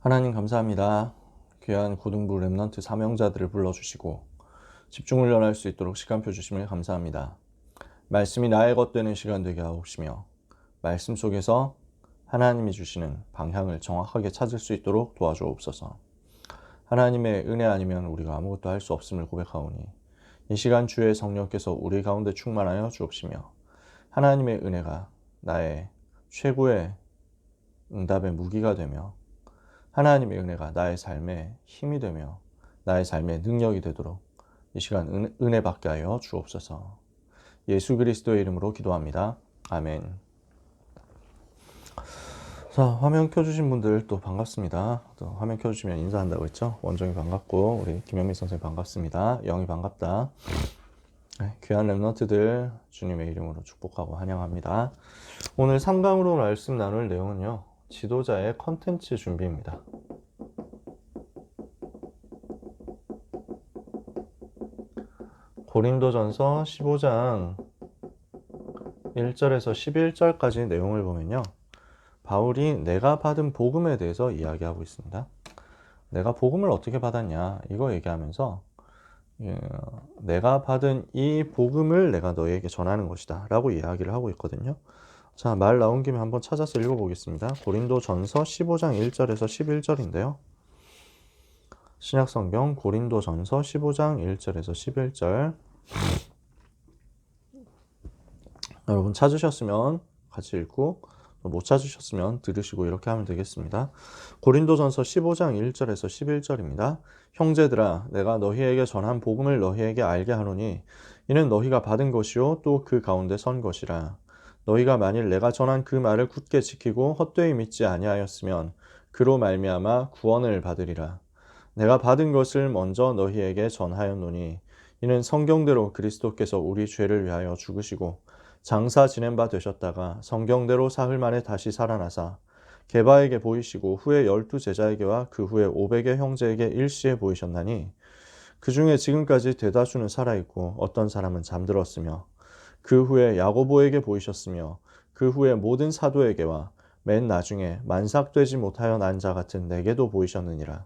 하나님 감사합니다. 귀한 고등부 렘넌트 사명자들을 불러주시고 집중훈련할 수 있도록 시간표 주심을 감사합니다. 말씀이 나의 것 되는 시간 되게 하옵시며 말씀 속에서 하나님이 주시는 방향을 정확하게 찾을 수 있도록 도와주옵소서. 하나님의 은혜 아니면 우리가 아무것도 할 수 없음을 고백하오니 이 시간 주의 성령께서 우리 가운데 충만하여 주옵시며 하나님의 은혜가 나의 최고의 응답의 무기가 되며 하나님의 은혜가 나의 삶에 힘이 되며 나의 삶의 능력이 되도록 이 시간 은혜 받게 하여 주옵소서. 예수 그리스도의 이름으로 기도합니다. 아멘. 자, 화면 켜주신 분들 또 반갑습니다. 또 화면 켜주시면 인사한다고 했죠. 원정이 반갑고 우리 김현미 선생님 반갑습니다. 영이 반갑다. 네, 귀한 렘넌트들 주님의 이름으로 축복하고 환영합니다. 오늘 3강으로 말씀 나눌 내용은요, 지도자의 컨텐츠 준비입니다. 고린도전서 15장 1절에서 11절까지 내용을 보면요, 바울이 내가 받은 복음에 대해서 이야기하고 있습니다. 내가 복음을 어떻게 받았냐 이거 얘기하면서 내가 받은 이 복음을 내가 너에게 전하는 것이다 라고 이야기를 하고 있거든요. 자, 말 나온 김에 한번 찾아서 읽어보겠습니다. 고린도전서 15장 1절에서 11절인데요. 신약성경 고린도전서 15장 1절에서 11절. 여러분 찾으셨으면 같이 읽고 못 찾으셨으면 들으시고 이렇게 하면 되겠습니다. 고린도전서 15장 1절에서 11절입니다. 형제들아, 내가 너희에게 전한 복음을 너희에게 알게 하노니 이는 너희가 받은 것이요 또 그 가운데 선 것이라. 너희가 만일 내가 전한 그 말을 굳게 지키고 헛되이 믿지 아니하였으면 그로 말미암아 구원을 받으리라. 내가 받은 것을 먼저 너희에게 전하였노니 이는 성경대로 그리스도께서 우리 죄를 위하여 죽으시고 장사 지낸 바 되셨다가 성경대로 사흘 만에 다시 살아나사 게바에게 보이시고 후에 12제자에게와 그 후에 500의 형제에게 일시에 보이셨나니 그 중에 지금까지 대다수는 살아있고 어떤 사람은 잠들었으며 그 후에 야고보에게 보이셨으며 그 후에 모든 사도에게와 맨 나중에 만삭되지 못하여 난 자 같은 내게도 보이셨느니라.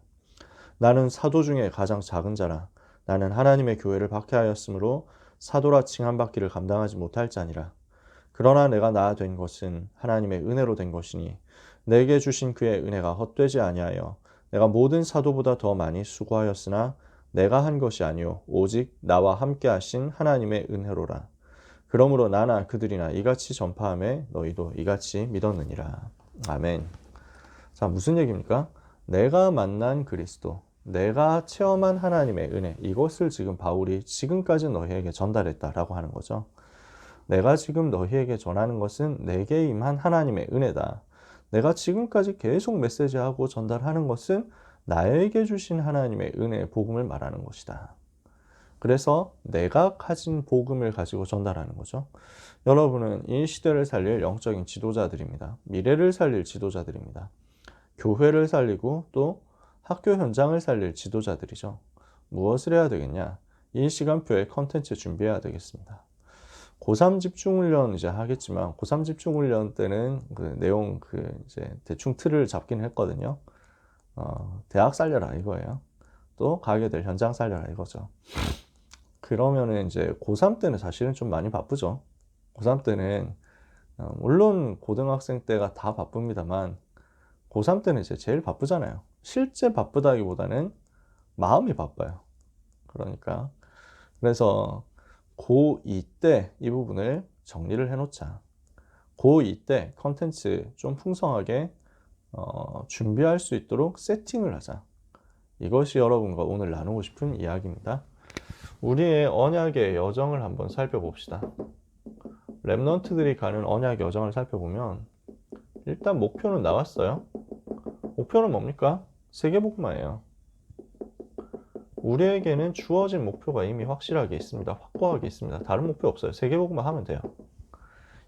나는 사도 중에 가장 작은 자라. 나는 하나님의 교회를 박해하였으므로 사도라 칭함받기를 감당하지 못할 자니라. 그러나 내가 나 된 것은 하나님의 은혜로 된 것이니 내게 주신 그의 은혜가 헛되지 아니하여 내가 모든 사도보다 더 많이 수고하였으나 내가 한 것이 아니요 오직 나와 함께 하신 하나님의 은혜로라. 그러므로 나나 그들이나 이같이 전파하매 너희도 이같이 믿었느니라. 아멘. 자, 무슨 얘기입니까? 내가 만난 그리스도, 내가 체험한 하나님의 은혜, 이것을 지금 바울이 지금까지 너희에게 전달했다라고 하는 거죠. 내가 지금 너희에게 전하는 것은 내게 임한 하나님의 은혜다. 내가 지금까지 계속 메시지하고 전달하는 것은 나에게 주신 하나님의 은혜의 복음을 말하는 것이다. 그래서 내가 가진 복음을 가지고 전달하는 거죠. 여러분은 이 시대를 살릴 영적인 지도자들입니다. 미래를 살릴 지도자들입니다. 교회를 살리고 또 학교 현장을 살릴 지도자들이죠. 무엇을 해야 되겠냐? 이 시간표에 컨텐츠 준비해야 되겠습니다. 고3 집중훈련 이제 하겠지만 고3 집중훈련 때는 그 내용 이제 대충 틀을 잡긴 했거든요. 대학 살려라 이거예요. 또 가게 될 현장 살려라 이거죠. 그러면은 이제 고3 때는 사실은 좀 많이 바쁘죠. 고3 때는 물론 고등학생 때가 다 바쁩니다만 고3 때는 이제 제일 바쁘잖아요. 실제 바쁘다기보다는 마음이 바빠요. 그러니까 그래서 고2 때 이 부분을 정리를 해놓자. 고2 때 컨텐츠 좀 풍성하게 준비할 수 있도록 세팅을 하자. 이것이 여러분과 오늘 나누고 싶은 이야기입니다. 우리의 언약의 여정을 한번 살펴봅시다. 렘넌트들이 가는 언약 여정을 살펴보면 일단 목표는 나왔어요. 목표는 뭡니까? 세계복음화예요. 우리에게는 주어진 목표가 이미 확실하게 있습니다. 확고하게 있습니다. 다른 목표 없어요. 세계복음화 하면 돼요.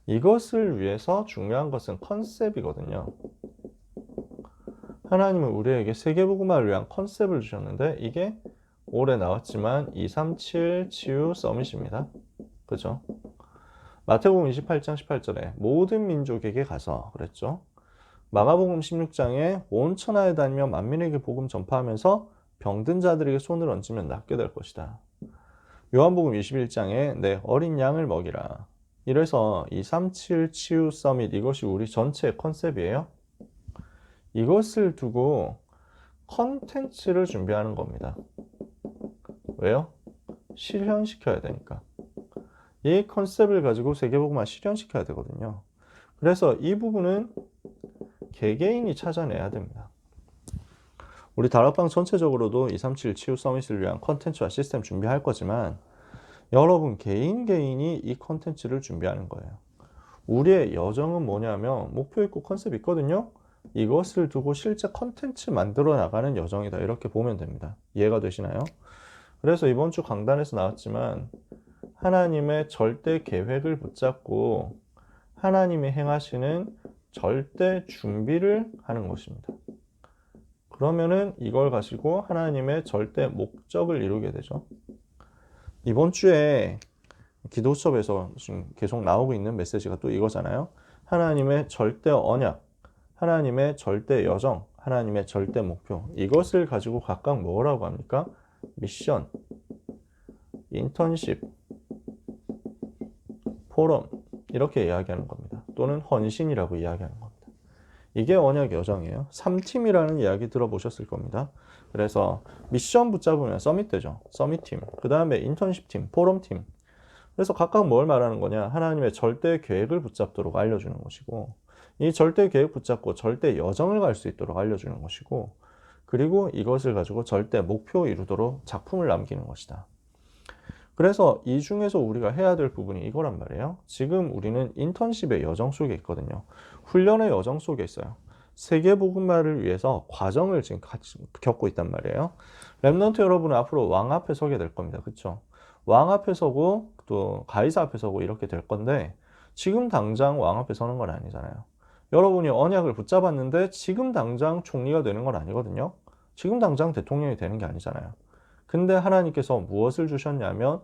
이것을 위해서 중요한 것은 컨셉이거든요. 하나님은 우리에게 세계복음화를 위한 컨셉을 주셨는데 이게 올해 나왔지만 237 치유 서밋입니다. 그죠? 마태복음 28장 18절에 모든 민족에게 가서 그랬죠. 마가복음 16장에 온 천하에 다니며 만민에게 복음 전파하면서 병든 자들에게 손을 얹으면 낫게 될 것이다. 요한복음 21장에 내 어린 양을 먹이라. 이래서 이 37 치유 서밋, 이것이 우리 전체의 컨셉이에요. 이것을 두고 컨텐츠를 준비하는 겁니다. 왜요? 실현시켜야 되니까. 이 컨셉을 가지고 세계복음화 실현시켜야 되거든요. 그래서 이 부분은 개개인이 찾아내야 됩니다. 우리 다락방 전체적으로도 237 치유 서밋을 위한 컨텐츠와 시스템 준비할 거지만 여러분 개인이 이 컨텐츠를 준비하는 거예요. 우리의 여정은 뭐냐면 목표 있고 컨셉 있거든요. 이것을 두고 실제 컨텐츠 만들어 나가는 여정이다. 이렇게 보면 됩니다. 이해가 되시나요? 그래서 이번 주 강단에서 나왔지만 하나님의 절대 계획을 붙잡고 하나님이 행하시는 절대 준비를 하는 것입니다. 그러면은 이걸 가지고 하나님의 절대 목적을 이루게 되죠. 이번 주에 기도 수업에서 지금 계속 나오고 있는 메시지가 또 이거잖아요. 하나님의 절대 언약, 하나님의 절대 여정, 하나님의 절대 목표. 이것을 가지고 각각 뭐라고 합니까? 미션, 인턴십, 포럼 이렇게 이야기하는 겁니다. 또는 헌신이라고 이야기하는 겁니다. 이게 언약 여정이에요. 3팀이라는 이야기 들어보셨을 겁니다. 그래서 미션 붙잡으면 서밋되죠. 서밋팀, 그 다음에 인턴십팀, 포럼팀. 그래서 각각 뭘 말하는 거냐? 하나님의 절대 계획을 붙잡도록 알려주는 것이고, 이 절대 계획 붙잡고 절대 여정을 갈 수 있도록 알려주는 것이고, 그리고 이것을 가지고 절대 목표 이루도록 작품을 남기는 것이다. 그래서 이 중에서 우리가 해야 될 부분이 이거란 말이에요. 지금 우리는 인턴십의 여정 속에 있거든요. 훈련의 여정 속에 있어요. 세계복음화를 위해서 과정을 지금 같이 겪고 있단 말이에요. 랩넌트 여러분은 앞으로 왕 앞에 서게 될 겁니다. 그렇죠? 왕 앞에 서고 또 가이사 앞에 서고 이렇게 될 건데 지금 당장 왕 앞에 서는 건 아니잖아요. 여러분이 언약을 붙잡았는데 지금 당장 총리가 되는 건 아니거든요. 지금 당장 대통령이 되는 게 아니잖아요. 근데 하나님께서 무엇을 주셨냐면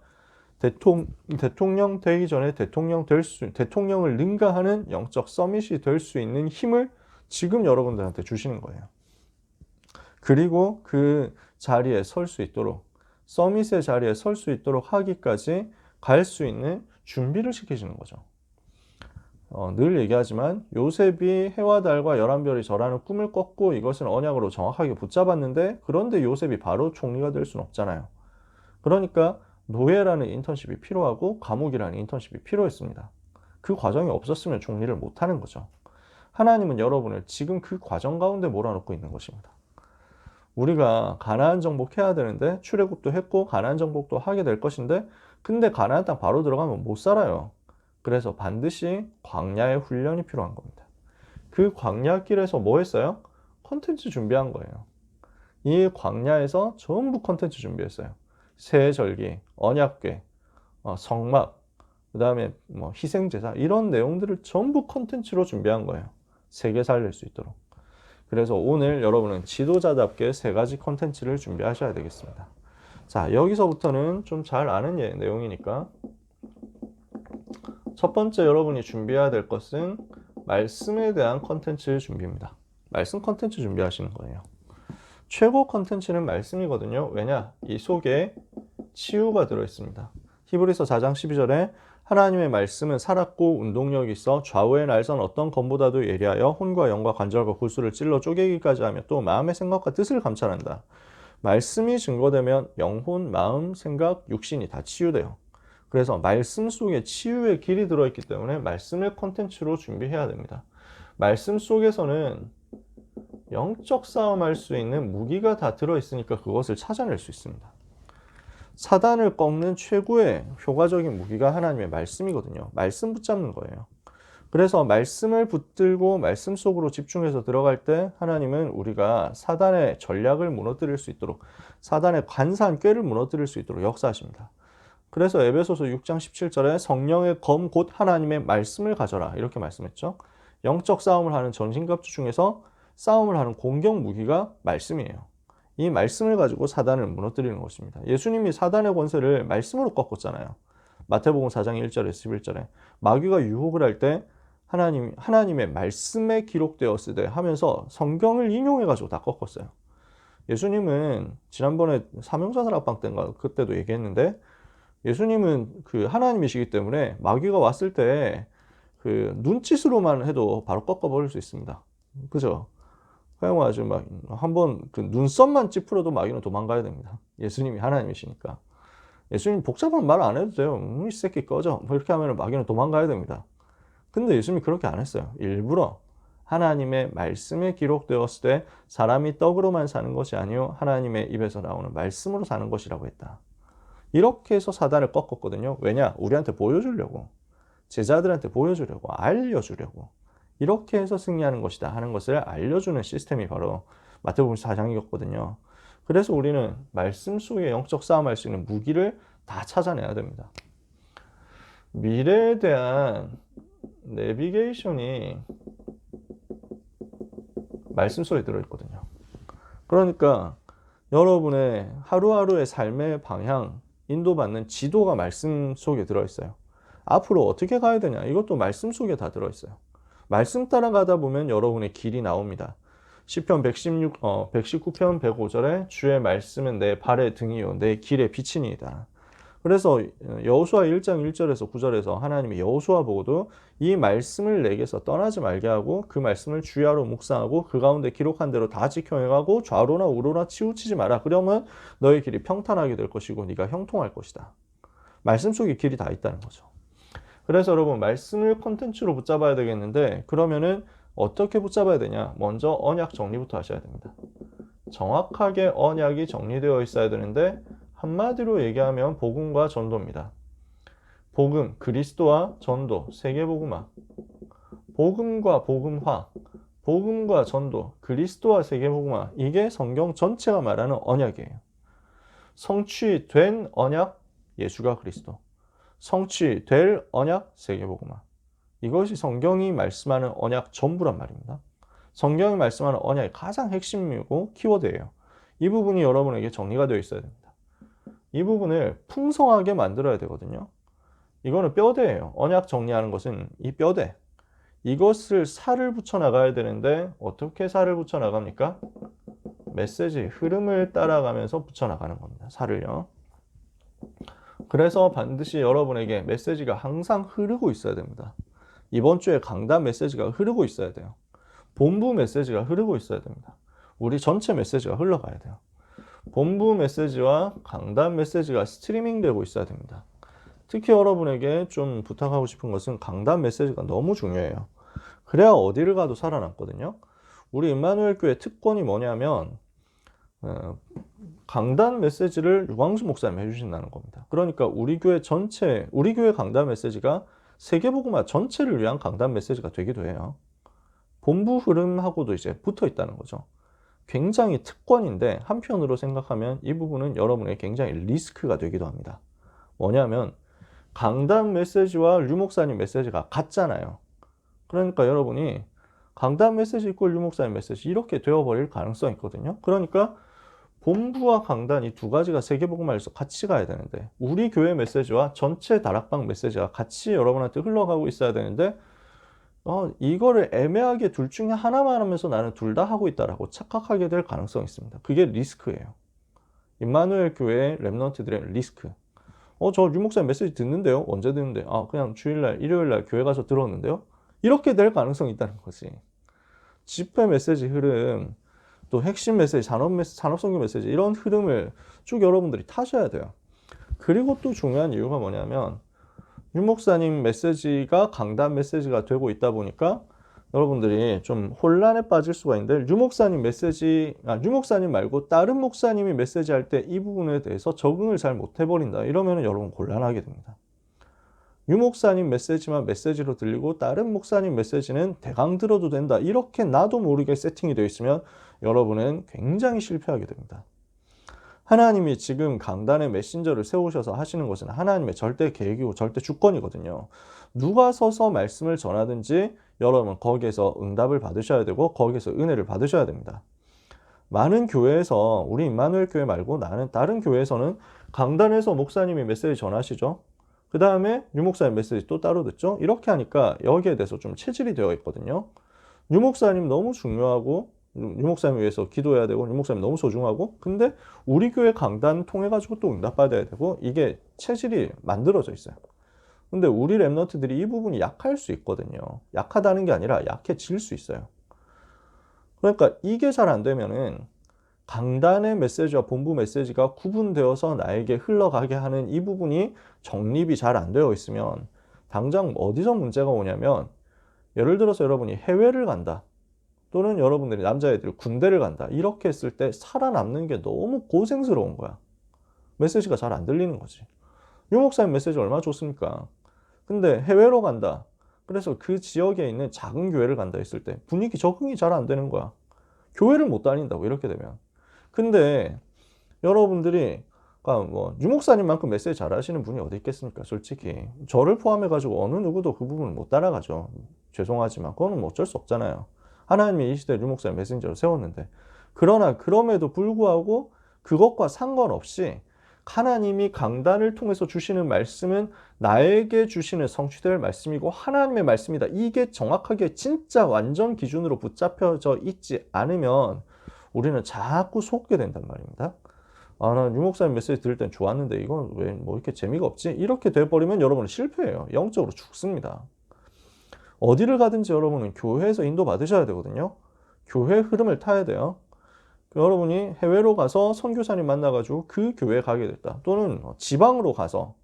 대통령 되기 전에 대통령을 능가하는 영적 서밋이 될 수 있는 힘을 지금 여러분들한테 주시는 거예요. 그리고 그 자리에 설 수 있도록, 서밋의 자리에 설 수 있도록 하기까지 갈 수 있는 준비를 시키시는 거죠. 늘 얘기하지만 요셉이 해와 달과 11별이 절하는 꿈을 꿨고 이것은 언약으로 정확하게 붙잡았는데 그런데 요셉이 바로 총리가 될 수는 없잖아요. 그러니까 노예라는 인턴십이 필요하고 감옥이라는 인턴십이 필요했습니다. 그 과정이 없었으면 총리를 못하는 거죠. 하나님은 여러분을 지금 그 과정 가운데 몰아넣고 있는 것입니다. 우리가 가나안 정복해야 되는데 출애굽도 했고 가나안 정복도 하게 될 것인데 근데 가나안 땅 바로 들어가면 못 살아요. 그래서 반드시 광야의 훈련이 필요한 겁니다. 그 광야길에서 뭐 했어요? 컨텐츠 준비한 거예요. 이 광야에서 전부 컨텐츠 준비했어요. 세절기, 언약궤, 성막, 그 다음에 뭐 희생제사 이런 내용들을 전부 컨텐츠로 준비한 거예요. 세계 살릴 수 있도록. 그래서 오늘 여러분은 지도자답게 3가지 컨텐츠를 준비하셔야 되겠습니다. 자, 여기서부터는 좀 잘 아는 내용이니까 첫 번째 여러분이 준비해야 될 것은 말씀에 대한 컨텐츠 준비입니다. 말씀 컨텐츠 준비하시는 거예요. 최고 컨텐츠는 말씀이거든요. 왜냐? 이 속에 치유가 들어있습니다. 히브리서 4장 12절에 하나님의 말씀은 살았고 운동력이 있어 좌우의 날선 어떤 검보다도 예리하여 혼과 영과 관절과 골수를 찔러 쪼개기까지 하며 또 마음의 생각과 뜻을 감찰한다. 말씀이 증거되면 영혼, 마음, 생각, 육신이 다 치유돼요. 그래서 말씀 속에 치유의 길이 들어있기 때문에 말씀을 컨텐츠로 준비해야 됩니다. 말씀 속에서는 영적 싸움할 수 있는 무기가 다 들어있으니까 그것을 찾아낼 수 있습니다. 사단을 꺾는 최고의 효과적인 무기가 하나님의 말씀이거든요. 말씀 붙잡는 거예요. 그래서 말씀을 붙들고 말씀 속으로 집중해서 들어갈 때 하나님은 우리가 사단의 전략을 무너뜨릴 수 있도록 사단의 관사한 꾀를 무너뜨릴 수 있도록 역사하십니다. 그래서 에베소서 6장 17절에 성령의 검 곧 하나님의 말씀을 가져라 이렇게 말씀했죠. 영적 싸움을 하는 전신갑주 중에서 싸움을 하는 공격 무기가 말씀이에요. 이 말씀을 가지고 사단을 무너뜨리는 것입니다. 예수님이 사단의 권세를 말씀으로 꺾었잖아요. 마태복음 4장 1절에 11절에 마귀가 유혹을 할 때 하나님의 말씀에 기록되었으되 하면서 성경을 인용해가지고 다 꺾었어요. 예수님은 지난번에 사명자들 합방 때인가 그때도 얘기했는데 예수님은 그 하나님이시기 때문에 마귀가 왔을 때 그 눈짓으로만 해도 바로 꺾어버릴 수 있습니다. 그죠? 그냥 아주 막 한번 그 눈썹만 찌푸려도 마귀는 도망가야 됩니다. 예수님이 하나님이시니까. 예수님 복잡한 말 안 해도 돼요. 이 새끼 꺼져. 뭐 이렇게 하면 마귀는 도망가야 됩니다. 근데 예수님이 그렇게 안 했어요. 일부러 하나님의 말씀에 기록되었을 때 사람이 떡으로만 사는 것이 아니요 하나님의 입에서 나오는 말씀으로 사는 것이라고 했다. 이렇게 해서 사단을 꺾었거든요. 왜냐? 우리한테 보여주려고. 제자들한테 보여주려고. 알려주려고. 이렇게 해서 승리하는 것이다 하는 것을 알려주는 시스템이 바로 마태복음 4장이었거든요. 그래서 우리는 말씀 속에 영적 싸움할 수 있는 무기를 다 찾아내야 됩니다. 미래에 대한 내비게이션이 말씀 속에 들어있거든요. 그러니까 여러분의 하루하루의 삶의 방향, 인도받는 지도가 말씀 속에 들어있어요. 앞으로 어떻게 가야 되냐? 이것도 말씀 속에 다 들어있어요. 말씀 따라가다 보면 여러분의 길이 나옵니다. 시편 119편 105절에 주의 말씀은 내 발의 등이요 내 길의 빛이니이다. 그래서 여호수아 1장 1절에서 9절에서 하나님이 여호수아 보고도 이 말씀을 내게서 떠나지 말게 하고 그 말씀을 주야로 묵상하고 그 가운데 기록한 대로 다 지켜 행하고 좌로나 우로나 치우치지 마라. 그러면 너의 길이 평탄하게 될 것이고 네가 형통할 것이다. 말씀 속에 길이 다 있다는 거죠. 그래서 여러분 말씀을 콘텐츠로 붙잡아야 되겠는데 그러면은 어떻게 붙잡아야 되냐? 먼저 언약 정리부터 하셔야 됩니다. 정확하게 언약이 정리되어 있어야 되는데 한마디로 얘기하면 복음과 전도입니다. 복음, 그리스도와 전도, 세계복음화. 복음과 복음화, 복음과 전도, 그리스도와 세계복음화. 이게 성경 전체가 말하는 언약이에요. 성취된 언약, 예수가 그리스도. 성취될 언약, 세계복음화. 이것이 성경이 말씀하는 언약 전부란 말입니다. 성경이 말씀하는 언약의 가장 핵심이고 키워드예요. 이 부분이 여러분에게 정리가 되어 있어야 됩니다. 이 부분을 풍성하게 만들어야 되거든요. 이거는 뼈대예요. 언약 정리하는 것은 이 뼈대. 이것을 살을 붙여 나가야 되는데 어떻게 살을 붙여 나갑니까? 메시지, 흐름을 따라가면서 붙여 나가는 겁니다. 살을요. 그래서 반드시 여러분에게 메시지가 항상 흐르고 있어야 됩니다. 이번 주에 강단 메시지가 흐르고 있어야 돼요. 본부 메시지가 흐르고 있어야 됩니다. 우리 전체 메시지가 흘러가야 돼요. 본부 메시지와 강단 메시지가 스트리밍 되고 있어야 됩니다. 특히 여러분에게 좀 부탁하고 싶은 것은 강단 메시지가 너무 중요해요. 그래야 어디를 가도 살아남거든요. 우리 임마누엘 교회 특권이 뭐냐면 강단 메시지를 유광수 목사님이 해주신다는 겁니다. 그러니까 우리 교회 전체, 우리 교회 강단 메시지가 세계복음화 전체를 위한 강단 메시지가 되기도 해요. 본부 흐름하고도 이제 붙어 있다는 거죠. 굉장히 특권인데 한편으로 생각하면 이 부분은 여러분의 굉장히 리스크가 되기도 합니다. 뭐냐면 강단 메시지와 류 목사님 메시지가 같잖아요. 그러니까 여러분이 강단 메시지 있고 류 목사님 메시지 이렇게 되어버릴 가능성이 있거든요. 그러니까 본부와 강단 이 두 가지가 세계복음화에서 같이 가야 되는데 우리 교회 메시지와 전체 다락방 메시지가 같이 여러분한테 흘러가고 있어야 되는데 이거를 애매하게 둘 중에 하나만 하면서 나는 둘 다 하고 있다라고 착각하게 될 가능성이 있습니다. 그게 리스크예요. 임마누엘 교회의 렘넌트들의 리스크. 저 류 목사님 메시지 듣는데요? 언제 듣는데? 그냥 주일날, 일요일날 교회 가서 들었는데요? 이렇게 될 가능성이 있다는 거지. 집회 메시지 흐름, 또 핵심 메시지, 산업성경 메시지 이런 흐름을 쭉 여러분들이 타셔야 돼요. 그리고 또 중요한 이유가 뭐냐면 유 목사님 메시지가 강단 메시지가 되고 있다 보니까 여러분들이 좀 혼란에 빠질 수가 있는데 유 목사님 말고 다른 목사님이 메시지할 때 이 부분에 대해서 적응을 잘 못해버린다. 이러면 여러분 곤란하게 됩니다. 유 목사님 메시지만 메시지로 들리고 다른 목사님 메시지는 대강 들어도 된다. 이렇게 나도 모르게 세팅이 되어 있으면 여러분은 굉장히 실패하게 됩니다. 하나님이 지금 강단의 메신저를 세우셔서 하시는 것은 하나님의 절대 계획이고 절대 주권이거든요. 누가 서서 말씀을 전하든지 여러분 거기에서 응답을 받으셔야 되고 거기에서 은혜를 받으셔야 됩니다. 많은 교회에서 우리 임마누엘 교회 말고 나는 다른 교회에서는 강단에서 목사님이 메시지 전하시죠. 그 다음에 유목사님 메시지 또 따로 듣죠. 이렇게 하니까 여기에 대해서 좀 체질이 되어 있거든요. 유목사님 너무 중요하고 유목사님 위해서 기도해야 되고 유목사님 너무 소중하고 근데 우리 교회 강단 통해 가지고 또 응답받아야 되고 이게 체질이 만들어져 있어요. 근데 우리 랩런트들이 이 부분이 약할 수 있거든요. 약하다는 게 아니라 약해질 수 있어요. 그러니까 이게 잘 안 되면은 강단의 메시지와 본부 메시지가 구분되어서 나에게 흘러가게 하는 이 부분이 정립이 잘 안 되어 있으면 당장 어디서 문제가 오냐면 예를 들어서 여러분이 해외를 간다. 또는 여러분들이 남자애들이 군대를 간다. 이렇게 했을 때 살아남는 게 너무 고생스러운 거야. 메시지가 잘 안 들리는 거지. 유목사님 메시지 얼마나 좋습니까? 근데 해외로 간다. 그래서 그 지역에 있는 작은 교회를 간다 했을 때 분위기 적응이 잘 안 되는 거야. 교회를 못 다닌다고 이렇게 되면. 근데 여러분들이 뭐 유목사님만큼 메시지 잘 하시는 분이 어디 있겠습니까? 솔직히 저를 포함해가지고 어느 누구도 그 부분을 못 따라가죠. 죄송하지만 그거는 뭐 어쩔 수 없잖아요. 하나님이 이 시대에 유목사님 메신저를 세웠는데 그러나 그럼에도 불구하고 그것과 상관없이 하나님이 강단을 통해서 주시는 말씀은 나에게 주시는 성취될 말씀이고 하나님의 말씀이다. 이게 정확하게 진짜 완전 기준으로 붙잡혀져 있지 않으면 우리는 자꾸 속게 된단 말입니다. 아, 난 유목사님 메시지 들을 땐 좋았는데 이건 왜 뭐 이렇게 재미가 없지? 이렇게 돼버리면 여러분은 실패해요. 영적으로 죽습니다. 어디를 가든지 여러분은 교회에서 인도 받으셔야 되거든요. 교회 흐름을 타야 돼요. 여러분이 해외로 가서 선교사님 만나가지고 그 교회에 가게 됐다. 또는 지방으로 가서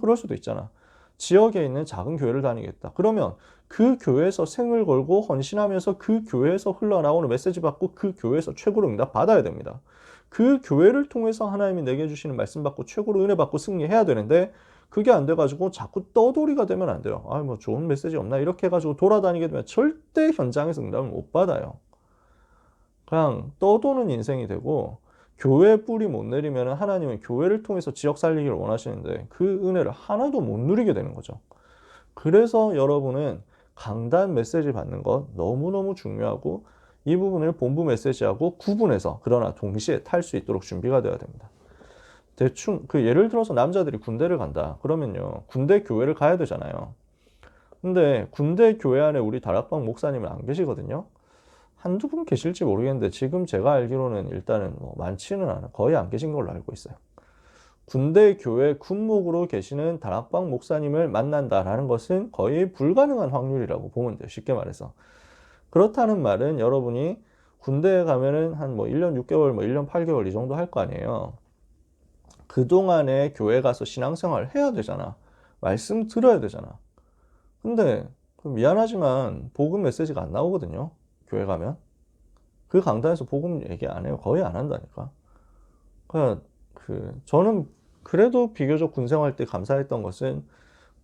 그럴 수도 있잖아. 지역에 있는 작은 교회를 다니겠다. 그러면 그 교회에서 생을 걸고 헌신하면서 그 교회에서 흘러나오는 메시지 받고 그 교회에서 최고로 응답 받아야 됩니다. 그 교회를 통해서 하나님이 내게 주시는 말씀 받고 최고로 은혜 받고 승리해야 되는데 그게 안 돼가지고 자꾸 떠돌이가 되면 안 돼요. 아, 뭐 좋은 메시지 없나? 이렇게 해가지고 돌아다니게 되면 절대 현장에서 응답을 못 받아요. 그냥 떠도는 인생이 되고 교회 뿌리 못 내리면 하나님은 교회를 통해서 지역 살리기를 원하시는데 그 은혜를 하나도 못 누리게 되는 거죠. 그래서 여러분은 강단 메시지 받는 것 너무너무 중요하고 이 부분을 본부 메시지하고 구분해서 그러나 동시에 탈 수 있도록 준비가 되어야 됩니다. 대충 예를 들어서 남자들이 군대를 간다. 그러면요. 군대 교회를 가야 되잖아요. 근데 군대 교회 안에 우리 다락방 목사님은 안 계시거든요. 한두 분 계실지 모르겠는데 지금 제가 알기로는 일단은 뭐 많지는 않아. 거의 안 계신 걸로 알고 있어요. 군대 교회 군목으로 계시는 다락방 목사님을 만난다라는 것은 거의 불가능한 확률이라고 보면 돼요. 쉽게 말해서. 그렇다는 말은 여러분이 군대에 가면은 한 뭐 1년 6개월, 뭐 1년 8개월 이 정도 할 거 아니에요. 그동안에 교회 가서 신앙생활 해야 되잖아. 말씀 들어야 되잖아. 근데 미안하지만 복음 메시지가 안 나오거든요. 교회 가면. 그 강단에서 복음 얘기 안 해요. 거의 안 한다니까. 그러니까 저는 그래도 비교적 군생활 때 감사했던 것은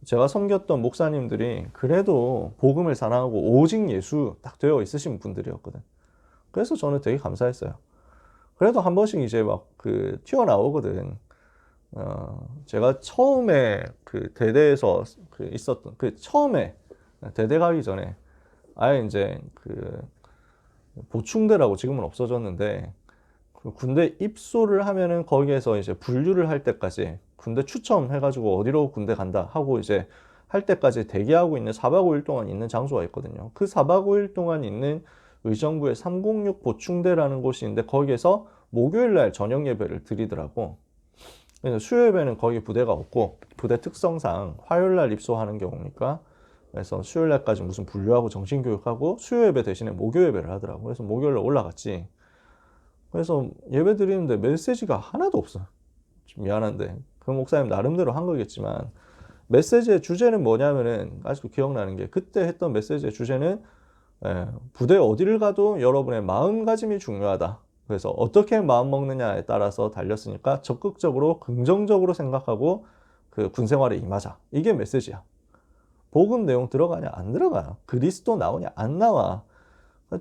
제가 섬겼던 목사님들이 그래도 복음을 사랑하고 오직 예수 딱 되어 있으신 분들이었거든. 그래서 저는 되게 감사했어요. 그래도 한 번씩 이제 막 튀어나오거든. 제가 처음에 대대에서 있었던 처음에 대대 가기 전에 아예 이제 보충대라고 지금은 없어졌는데 군대 입소를 하면은 거기에서 이제 분류를 할 때까지 군대 추첨해가지고 어디로 군대 간다 하고 이제 할 때까지 대기하고 있는 4박 5일 동안 있는 장소가 있거든요. 그 4박 5일 동안 있는 의정부의 306 보충대라는 곳이 있는데 거기에서 목요일 날 저녁 예배를 드리더라고. 그래서 수요 예배는 거기 부대가 없고 부대 특성상 화요일 날 입소하는 경우니까 그래서 수요일 날까지 무슨 분류하고 정신교육하고 수요 예배 대신에 목요 예배를 하더라고. 그래서 목요일 날 올라갔지. 그래서 예배 드리는데 메시지가 하나도 없어. 좀 미안한데 그 목사님 나름대로 한 거겠지만 메시지의 주제는 뭐냐면은 아직도 기억나는 게 그때 했던 메시지의 주제는 부대 어디를 가도 여러분의 마음가짐이 중요하다. 그래서 어떻게 마음 먹느냐에 따라서 달렸으니까 적극적으로 긍정적으로 생각하고 그 군생활에 임하자. 이게 메시지야. 복음 내용 들어가냐 안 들어가. 그리스도 나오냐 안 나와.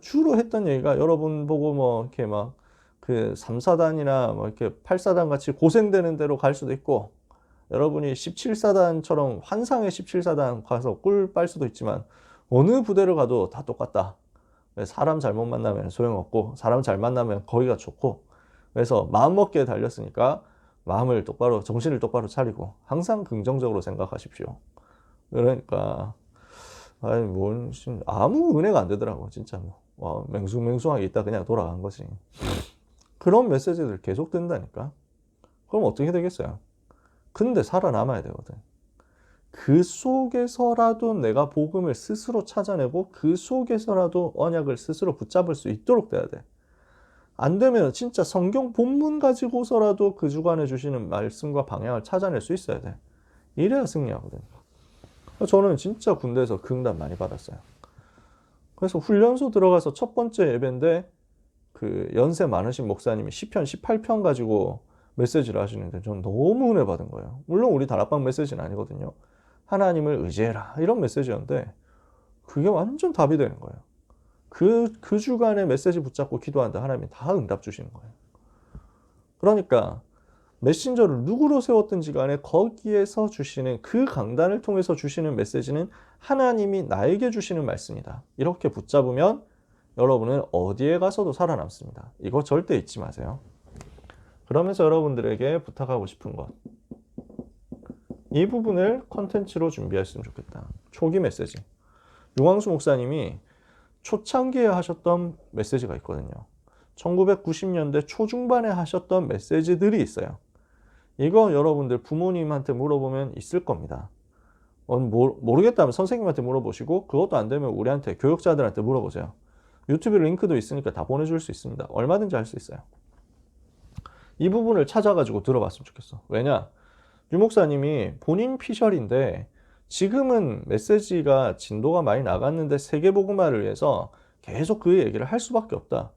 주로 했던 얘기가 여러분 보고 뭐 이렇게 막 3사단이나 뭐 이렇게 8사단 같이 고생되는 대로 갈 수도 있고 여러분이 17사단처럼 환상의 17사단 가서 꿀 빨 수도 있지만 어느 부대를 가도 다 똑같다. 사람 잘못 만나면 소용없고 사람 잘 만나면 거기가 좋고 그래서 마음먹기에 달렸으니까 마음을 똑바로, 정신을 똑바로 차리고 항상 긍정적으로 생각하십시오. 그러니까 아니 아무 은혜가 안 되더라고 진짜. 뭐 맹숭맹숭하게 있다 그냥 돌아간 거지. 그런 메시지들 계속 든다니까. 그럼 어떻게 되겠어요? 근데 살아남아야 되거든. 그 속에서라도 내가 복음을 스스로 찾아내고 그 속에서라도 언약을 스스로 붙잡을 수 있도록 돼야 돼. 안 되면 진짜 성경 본문 가지고서라도 그 주간에 주시는 말씀과 방향을 찾아낼 수 있어야 돼. 이래야 승리하거든. 저는 진짜 군대에서 그 응답 많이 받았어요. 그래서 훈련소 들어가서 첫 번째 예배인데 그 연세 많으신 목사님이 시편 18편 가지고 메시지를 하시는데 전 너무 은혜 받은 거예요. 물론 우리 다락방 메시지는 아니거든요. 하나님을 의지해라 이런 메시지였는데 그게 완전 답이 되는 거예요. 그 주간에 메시지 붙잡고 기도한다 하나님이 다 응답 주시는 거예요. 그러니까 메신저를 누구로 세웠든지 간에 거기에서 주시는 그 강단을 통해서 주시는 메시지는 하나님이 나에게 주시는 말씀이다. 이렇게 붙잡으면 여러분은 어디에 가서도 살아남습니다. 이거 절대 잊지 마세요. 그러면서 여러분들에게 부탁하고 싶은 것. 이 부분을 컨텐츠로 준비했으면 좋겠다. 초기 메시지. 유광수 목사님이 초창기에 하셨던 메시지가 있거든요. 1990년대 초중반에 하셨던 메시지들이 있어요. 이거 여러분들 부모님한테 물어보면 있을 겁니다. 모르겠다면 선생님한테 물어보시고 그것도 안 되면 우리한테 교육자들한테 물어보세요. 유튜브 링크도 있으니까 다 보내줄 수 있습니다. 얼마든지 할 수 있어요. 이 부분을 찾아가지고 들어봤으면 좋겠어. 왜냐? 유 목사님이 본인 피셜인데 지금은 메시지가 진도가 많이 나갔는데 세계복음화를 위해서 계속 그 얘기를 할 수밖에 없다.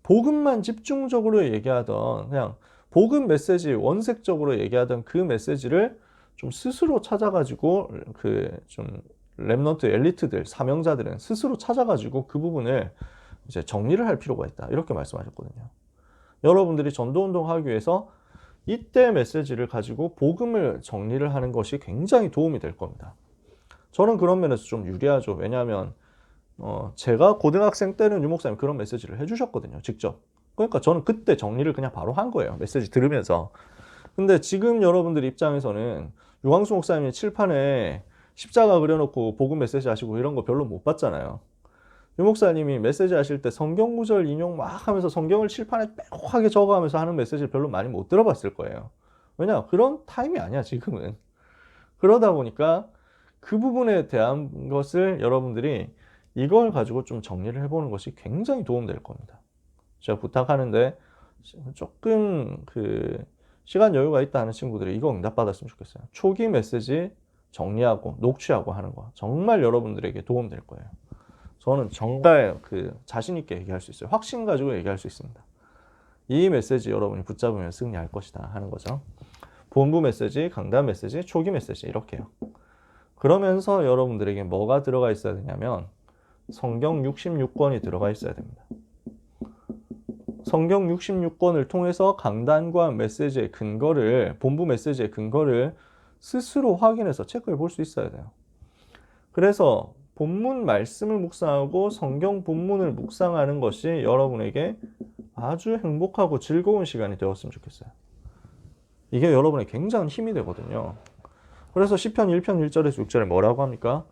복음만 집중적으로 얘기하던 그냥 복음 메시지 원색적으로 얘기하던 그 메시지를 좀 스스로 찾아가지고 그 좀 렘넌트 엘리트들 사명자들은 스스로 찾아가지고 그 부분을 이제 정리를 할 필요가 있다. 이렇게 말씀하셨거든요. 여러분들이 전도운동 하기 위해서 이때 메시지를 가지고 복음을 정리를 하는 것이 굉장히 도움이 될 겁니다. 저는 그런 면에서 좀 유리하죠. 왜냐하면 제가 고등학생 때는 유 목사님 그런 메시지를 해주셨거든요. 직접. 그러니까 저는 그때 정리를 그냥 바로 한 거예요. 메시지 들으면서. 근데 지금 여러분들 입장에서는 유광수 목사님이 칠판에 십자가 그려놓고 복음 메시지 하시고 이런 거 별로 못 봤잖아요. 유 목사님이 메시지 하실 때 성경 구절 인용 막 하면서 성경을 칠판에 빼곡하게 적어가면서 하는 메시지를 별로 많이 못 들어봤을 거예요. 왜냐? 그런 타임이 아니야, 지금은. 그러다 보니까 그 부분에 대한 것을 여러분들이 이걸 가지고 좀 정리를 해보는 것이 굉장히 도움될 겁니다. 제가 부탁하는데 조금 그 시간 여유가 있다 하는 친구들이 이거 응답받았으면 좋겠어요. 초기 메시지 정리하고 녹취하고 하는 거 정말 여러분들에게 도움될 거예요. 저는 정말 그 자신 있게 얘기할 수 있어요. 확신 가지고 얘기할 수 있습니다. 이 메시지 여러분이 붙잡으면 승리할 것이다 하는 거죠. 본부 메시지, 강단 메시지, 초기 메시지 이렇게요. 그러면서 여러분들에게 뭐가 들어가 있어야 되냐면 성경 66권이 들어가 있어야 됩니다. 성경 66권을 통해서 강단과 메시지의 근거를, 본부 메시지의 근거를 스스로 확인해서 체크해 볼 수 있어야 돼요. 그래서 본문 말씀을 묵상하고 성경 본문을 묵상하는 것이 여러분에게 아주 행복하고 즐거운 시간이 되었으면 좋겠어요. 이게 여러분의 굉장한 힘이 되거든요. 그래서 시편 1편 1절에서 6절에 뭐라고 합니까?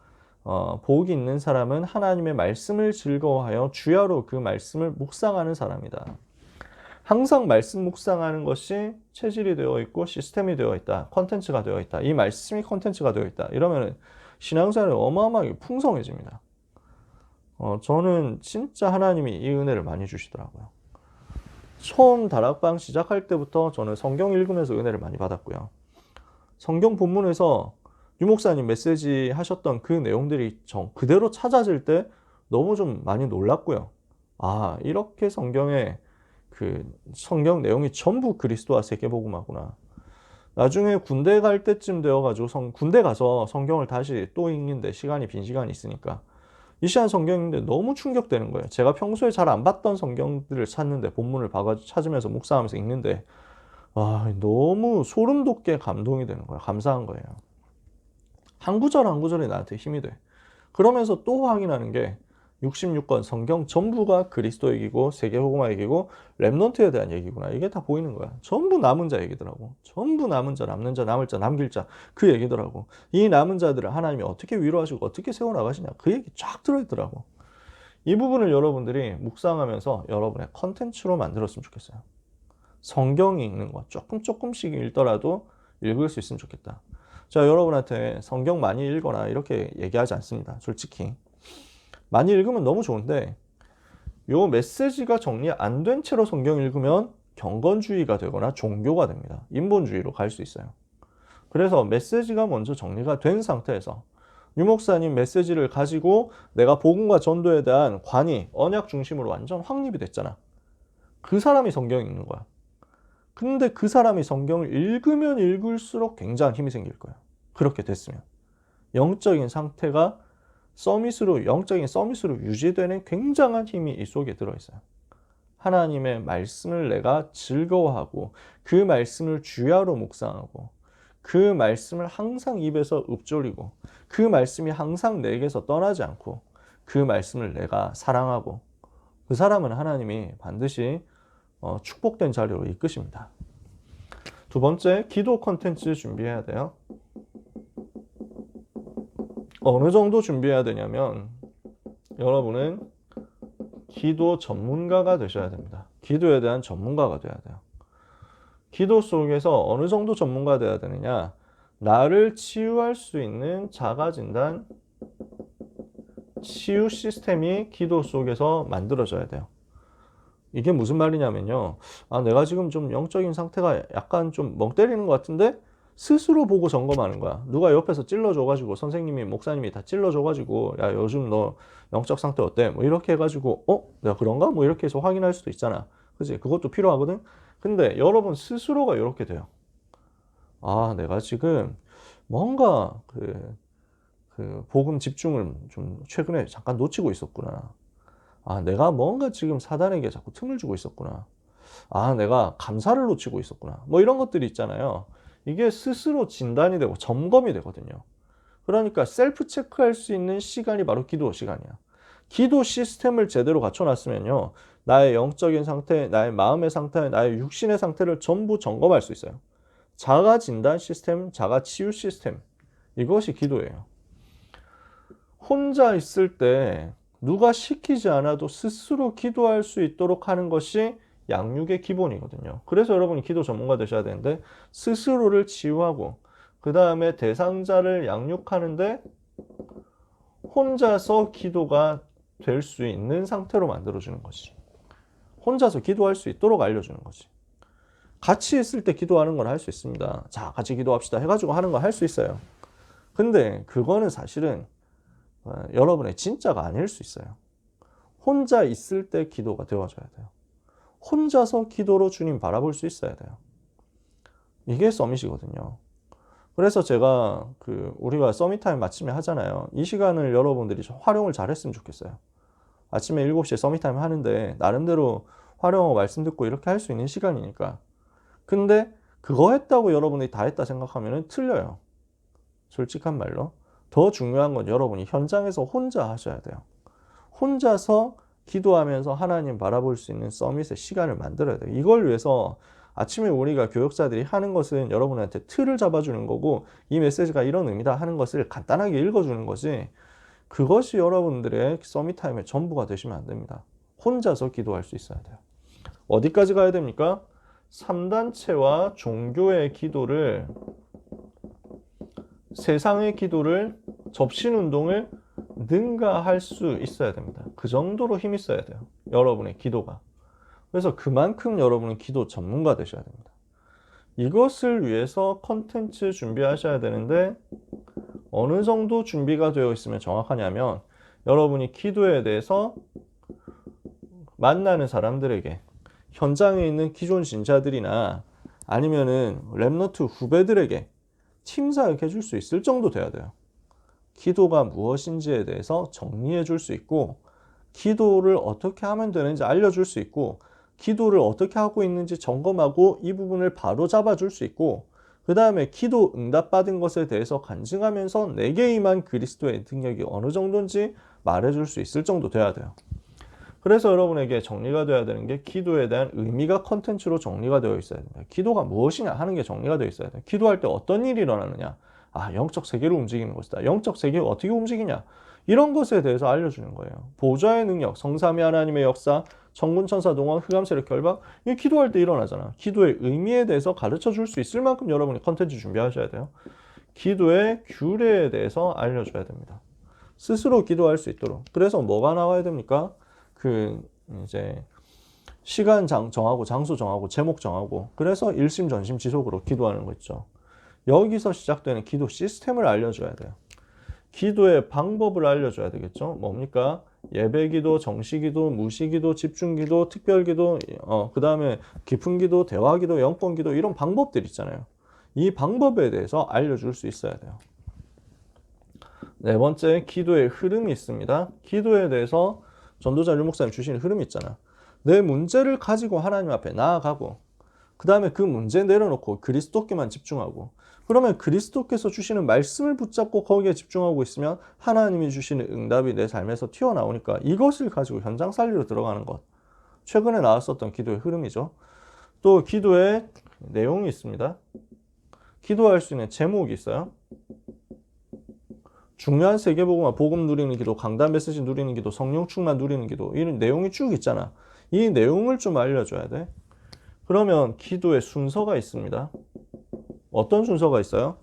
복이 있는 사람은 하나님의 말씀을 즐거워하여 주야로 그 말씀을 묵상하는 사람이다. 항상 말씀 묵상하는 것이 체질이 되어 있고 시스템이 되어 있다. 컨텐츠가 되어 있다. 이 말씀이 컨텐츠가 되어 있다. 이러면 신앙생활이 어마어마하게 풍성해집니다. 저는 진짜 하나님이 이 은혜를 많이 주시더라고요. 처음 다락방 시작할 때부터 저는 성경 읽으면서 은혜를 많이 받았고요. 성경 본문에서 유 목사님 메시지 하셨던 그 내용들이 그대로 찾아질 때 너무 좀 많이 놀랐고요. 아, 이렇게 성경에 그 성경 내용이 전부 그리스도와 세계복음화구나. 나중에 군대 갈 때쯤 되어가지고 군대 가서 성경을 다시 또 읽는데 빈 시간이 있으니까 이 시간 성경 읽는데 너무 충격되는 거예요. 제가 평소에 잘 안 봤던 성경들을 찾는데 본문을 봐가지고 찾으면서 묵상하면서 읽는데 너무 소름 돋게 감동이 되는 거예요. 감사한 거예요. 한 구절 한 구절이 나한테 힘이 돼. 그러면서 또 확인하는 게 66권 성경 전부가 그리스도 얘기고 세계 복음화 얘기고 렘넌트에 대한 얘기구나. 이게 다 보이는 거야. 전부 남은 자 얘기더라고. 전부 남은 자, 남는 자, 남을 자, 남길 자 그 얘기더라고. 이 남은 자들을 하나님이 어떻게 위로하시고 어떻게 세워나가시냐 그 얘기 쫙 들어있더라고. 이 부분을 여러분들이 묵상하면서 여러분의 컨텐츠로 만들었으면 좋겠어요. 성경 읽는 거 조금씩 읽더라도 읽을 수 있으면 좋겠다. 자, 여러분한테 성경 많이 읽거나 이렇게 얘기하지 않습니다. 솔직히. 많이 읽으면 너무 좋은데 요 메시지가 정리 안 된 채로 성경 읽으면 경건주의가 되거나 종교가 됩니다. 인본주의로 갈 수 있어요. 그래서 메시지가 먼저 정리가 된 상태에서 유 목사님 메시지를 가지고 내가 복음과 전도에 대한 관이 언약 중심으로 완전 확립이 됐잖아. 그 사람이 성경 읽는 거야. 근데 그 사람이 성경을 읽으면 읽을수록 굉장한 힘이 생길 거야. 그렇게 됐으면. 영적인 상태가 영적인 서밋으로 유지되는 굉장한 힘이 이 속에 들어있어요. 하나님의 말씀을 내가 즐거워하고 그 말씀을 주야로 묵상하고 그 말씀을 항상 입에서 읊조리고 그 말씀이 항상 내게서 떠나지 않고 그 말씀을 내가 사랑하고 그 사람은 하나님이 반드시 축복된 자리로 이끄십니다. 두 번째, 기도 콘텐츠 준비해야 돼요. 어느 정도 준비해야 되냐면 여러분은 기도 전문가가 되셔야 됩니다. 기도에 대한 전문가가 돼야 돼요. 기도 속에서 어느 정도 전문가가 돼야 되느냐? 나를 치유할 수 있는 자가진단, 치유 시스템이 기도 속에서 만들어져야 돼요. 이게 무슨 말이냐면요. 내가 지금 좀 영적인 상태가 약간 좀 멍 때리는 것 같은데 스스로 보고 점검하는 거야. 누가 옆에서 찔러줘가지고 선생님이 목사님이 다 찔러줘가지고 야 요즘 너 영적 상태 어때? 뭐 이렇게 해가지고 내가 그런가? 뭐 이렇게 해서 확인할 수도 있잖아. 그치? 그것도 필요하거든. 근데 여러분 스스로가 이렇게 돼요. 내가 지금 뭔가 그 복음 집중을 좀 최근에 잠깐 놓치고 있었구나. 내가 뭔가 지금 사단에게 자꾸 틈을 주고 있었구나. 내가 감사를 놓치고 있었구나. 뭐 이런 것들이 있잖아요. 이게 스스로 진단이 되고 점검이 되거든요. 그러니까 셀프 체크할 수 있는 시간이 바로 기도 시간이야. 기도 시스템을 제대로 갖춰놨으면요. 나의 영적인 상태, 나의 마음의 상태, 나의 육신의 상태를 전부 점검할 수 있어요. 자가 진단 시스템, 자가 치유 시스템. 이것이 기도예요. 혼자 있을 때 누가 시키지 않아도 스스로 기도할 수 있도록 하는 것이 양육의 기본이거든요. 그래서 여러분이 기도 전문가 되셔야 되는데 스스로를 치유하고 그 다음에 대상자를 양육하는데 혼자서 기도가 될 수 있는 상태로 만들어주는 것이. 혼자서 기도할 수 있도록 알려주는 거지. 같이 있을 때 기도하는 건 할 수 있습니다. 자, 같이 기도합시다 해가지고 하는 거 할 수 있어요. 근데 그거는 사실은 여러분의 진짜가 아닐 수 있어요. 혼자 있을 때 기도가 되어줘야 돼요. 혼자서 기도로 주님 바라볼 수 있어야 돼요. 이게 서밋이거든요. 그래서 제가 우리가 서밋 타임 아침에 하잖아요. 이 시간을 여러분들이 좀 활용을 잘 했으면 좋겠어요. 아침에 7시에 서밋 타임 하는데 나름대로 활용하고 말씀 듣고 이렇게 할 수 있는 시간이니까. 근데 그거 했다고 여러분이 다 했다 생각하면 틀려요. 솔직한 말로. 더 중요한 건 여러분이 현장에서 혼자 하셔야 돼요. 혼자서 기도하면서 하나님 바라볼 수 있는 서밋의 시간을 만들어야 돼요. 이걸 위해서 아침에 우리가 교역자들이 하는 것은 여러분한테 틀을 잡아주는 거고 이 메시지가 이런 의미다 하는 것을 간단하게 읽어주는 거지 그것이 여러분들의 서밋 타임의 전부가 되시면 안 됩니다. 혼자서 기도할 수 있어야 돼요. 어디까지 가야 됩니까? 3단체와 종교의 기도를 세상의 기도를 접신운동을 능가할 수 있어야 됩니다. 그 정도로 힘이 있어야 돼요. 여러분의 기도가. 그래서 그만큼 여러분은 기도 전문가 되셔야 됩니다. 이것을 위해서 컨텐츠 준비하셔야 되는데 어느 정도 준비가 되어 있으면 정확하냐면 여러분이 기도에 대해서 만나는 사람들에게 현장에 있는 기존 신자들이나 아니면은 렘넌트 후배들에게 팀사역해 줄 수 있을 정도 돼야 돼요. 기도가 무엇인지에 대해서 정리해 줄 수 있고 기도를 어떻게 하면 되는지 알려줄 수 있고 기도를 어떻게 하고 있는지 점검하고 이 부분을 바로 잡아줄 수 있고 그 다음에 기도 응답받은 것에 대해서 간증하면서 내게 임한 그리스도의 능력이 어느 정도인지 말해줄 수 있을 정도 돼야 돼요. 그래서 여러분에게 정리가 돼야 되는 게 기도에 대한 의미가 컨텐츠로 정리가 되어 있어야 됩니다. 기도가 무엇이냐 하는 게 정리가 되어 있어야 돼요. 기도할 때 어떤 일이 일어나느냐. 영적 세계로 움직이는 것이다. 영적 세계가 어떻게 움직이냐. 이런 것에 대해서 알려주는 거예요. 보좌의 능력, 성삼위 하나님의 역사, 천군 천사 동원, 흑암 세력 결박, 이게 기도할 때 일어나잖아. 기도의 의미에 대해서 가르쳐 줄 수 있을 만큼 여러분이 컨텐츠 준비하셔야 돼요. 기도의 규례에 대해서 알려줘야 됩니다. 스스로 기도할 수 있도록. 그래서 뭐가 나와야 됩니까? 이제 시간 정하고 장소 정하고 제목 정하고, 그래서 일심 전심 지속으로 기도하는 거 있죠. 여기서 시작되는 기도 시스템을 알려줘야 돼요. 기도의 방법을 알려줘야 되겠죠. 뭡니까? 예배기도, 정시기도, 무시기도, 집중기도, 특별기도, 그 다음에 깊은기도, 대화기도, 영권기도, 이런 방법들 있잖아요. 이 방법에 대해서 알려줄 수 있어야 돼요. 네 번째, 기도의 흐름이 있습니다. 기도에 대해서 전도자 류 목사님 주시는 흐름이 있잖아. 내 문제를 가지고 하나님 앞에 나아가고, 그 다음에 그 문제 내려놓고 그리스도께만 집중하고, 그러면 그리스도께서 주시는 말씀을 붙잡고 거기에 집중하고 있으면 하나님이 주시는 응답이 내 삶에서 튀어나오니까 이것을 가지고 현장 살리로 들어가는 것. 최근에 나왔었던 기도의 흐름이죠. 또 기도의 내용이 있습니다. 기도할 수 있는 제목이 있어요. 중요한 세계복음화, 복음 누리는 기도, 강단 메시지 누리는 기도, 성령 충만 누리는 기도, 이런 내용이 쭉 있잖아. 이 내용을 좀 알려줘야 돼. 그러면 기도의 순서가 있습니다. 어떤 순서가 있어요?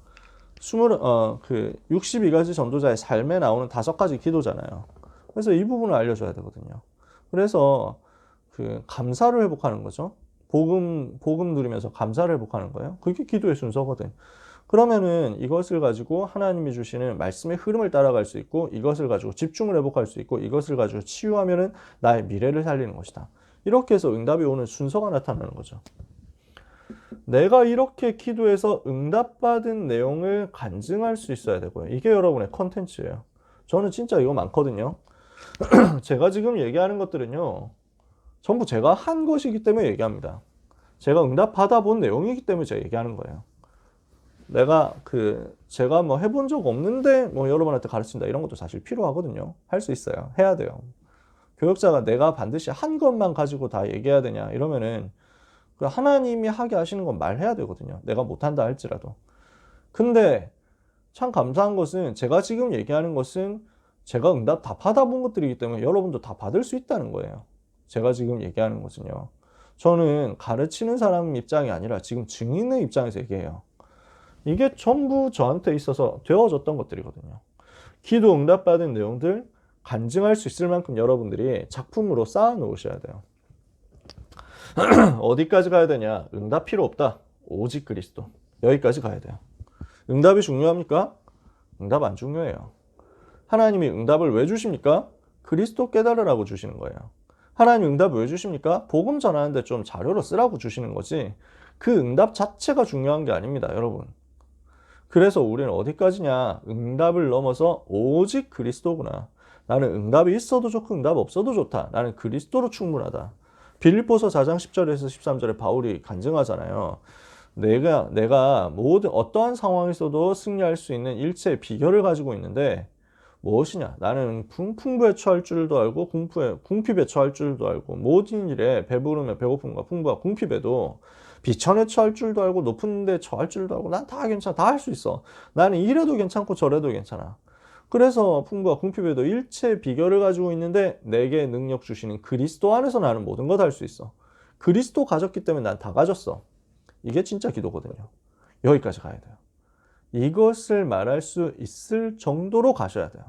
62가지 전도자의 삶에 나오는 5가지 기도잖아요. 그래서 이 부분을 알려줘야 되거든요. 그래서 감사를 회복하는 거죠. 복음 누리면서 감사를 회복하는 거예요. 그게 기도의 순서거든. 그러면은 이것을 가지고 하나님이 주시는 말씀의 흐름을 따라갈 수 있고, 이것을 가지고 집중을 회복할 수 있고, 이것을 가지고 치유하면은 나의 미래를 살리는 것이다. 이렇게 해서 응답이 오는 순서가 나타나는 거죠. 내가 이렇게 기도해서 응답받은 내용을 간증할 수 있어야 되고요. 이게 여러분의 컨텐츠예요. 저는 진짜 이거 많거든요. 제가 지금 얘기하는 것들은요, 전부 제가 한 것이기 때문에 얘기합니다. 제가 응답 받아본 내용이기 때문에 제가 얘기하는 거예요. 제가 뭐 해본 적 없는데 뭐 여러분한테 가르친다, 이런 것도 사실 필요하거든요. 할 수 있어요. 해야 돼요. 교역자가 내가 반드시 한 것만 가지고 다 얘기해야 되냐 이러면은 하나님이 하게 하시는 건 말해야 되거든요. 내가 못한다 할지라도. 근데 참 감사한 것은 제가 지금 얘기하는 것은 제가 응답 다 받아본 것들이기 때문에 여러분도 다 받을 수 있다는 거예요. 제가 지금 얘기하는 것은요. 저는 가르치는 사람 입장이 아니라 지금 증인의 입장에서 얘기해요. 이게 전부 저한테 있어서 되어졌던 것들이거든요. 기도 응답받은 내용들 간증할 수 있을 만큼 여러분들이 작품으로 쌓아 놓으셔야 돼요. 어디까지 가야 되냐? 응답 필요 없다. 오직 그리스도. 여기까지 가야 돼요. 응답이 중요합니까? 응답 안 중요해요. 하나님이 응답을 왜 주십니까? 그리스도 깨달으라고 주시는 거예요. 하나님 응답을 왜 주십니까? 복음 전하는데 좀 자료로 쓰라고 주시는 거지, 그 응답 자체가 중요한 게 아닙니다, 여러분. 그래서 우리는 어디까지냐? 응답을 넘어서 오직 그리스도구나. 나는 응답이 있어도 좋고 응답 없어도 좋다. 나는 그리스도로 충분하다. 빌립보서 4장 10절에서 13절에 바울이 간증하잖아요. 내가 모든 어떠한 상황에서도 승리할 수 있는 일체의 비결을 가지고 있는데 무엇이냐? 나는 풍부에 처할 줄도 알고 궁핍에 처할 줄도 알고, 모든 일에 배부름에 배고픔과 풍부와 궁핍에도 비천에 처할 줄도 알고 높은 데 처할 줄도 알고, 난 다 괜찮아. 다 할 수 있어. 나는 이래도 괜찮고 저래도 괜찮아. 그래서 풍부와 궁핍에도 일체의 비결을 가지고 있는데 내게 능력 주시는 그리스도 안에서 나는 모든 것 할 수 있어. 그리스도 가졌기 때문에 난 다 가졌어. 이게 진짜 기도거든요. 여기까지 가야 돼요. 이것을 말할 수 있을 정도로 가셔야 돼요.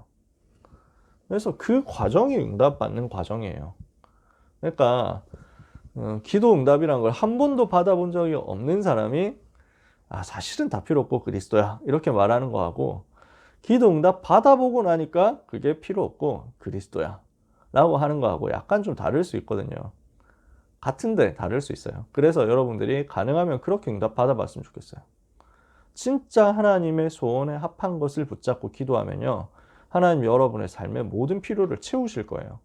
그래서 그 과정이 응답받는 과정이에요. 그러니까 기도 응답이란 걸 한 번도 받아본 적이 없는 사람이 사실은 다 필요 없고 그리스도야 이렇게 말하는 거하고, 기도 응답 받아보고 나니까 그게 필요 없고 그리스도야 라고 하는 거하고 약간 좀 다를 수 있거든요. 같은데 다를 수 있어요. 그래서 여러분들이 가능하면 그렇게 응답 받아봤으면 좋겠어요. 진짜 하나님의 소원에 합한 것을 붙잡고 기도하면요, 하나님 여러분의 삶의 모든 필요를 채우실 거예요.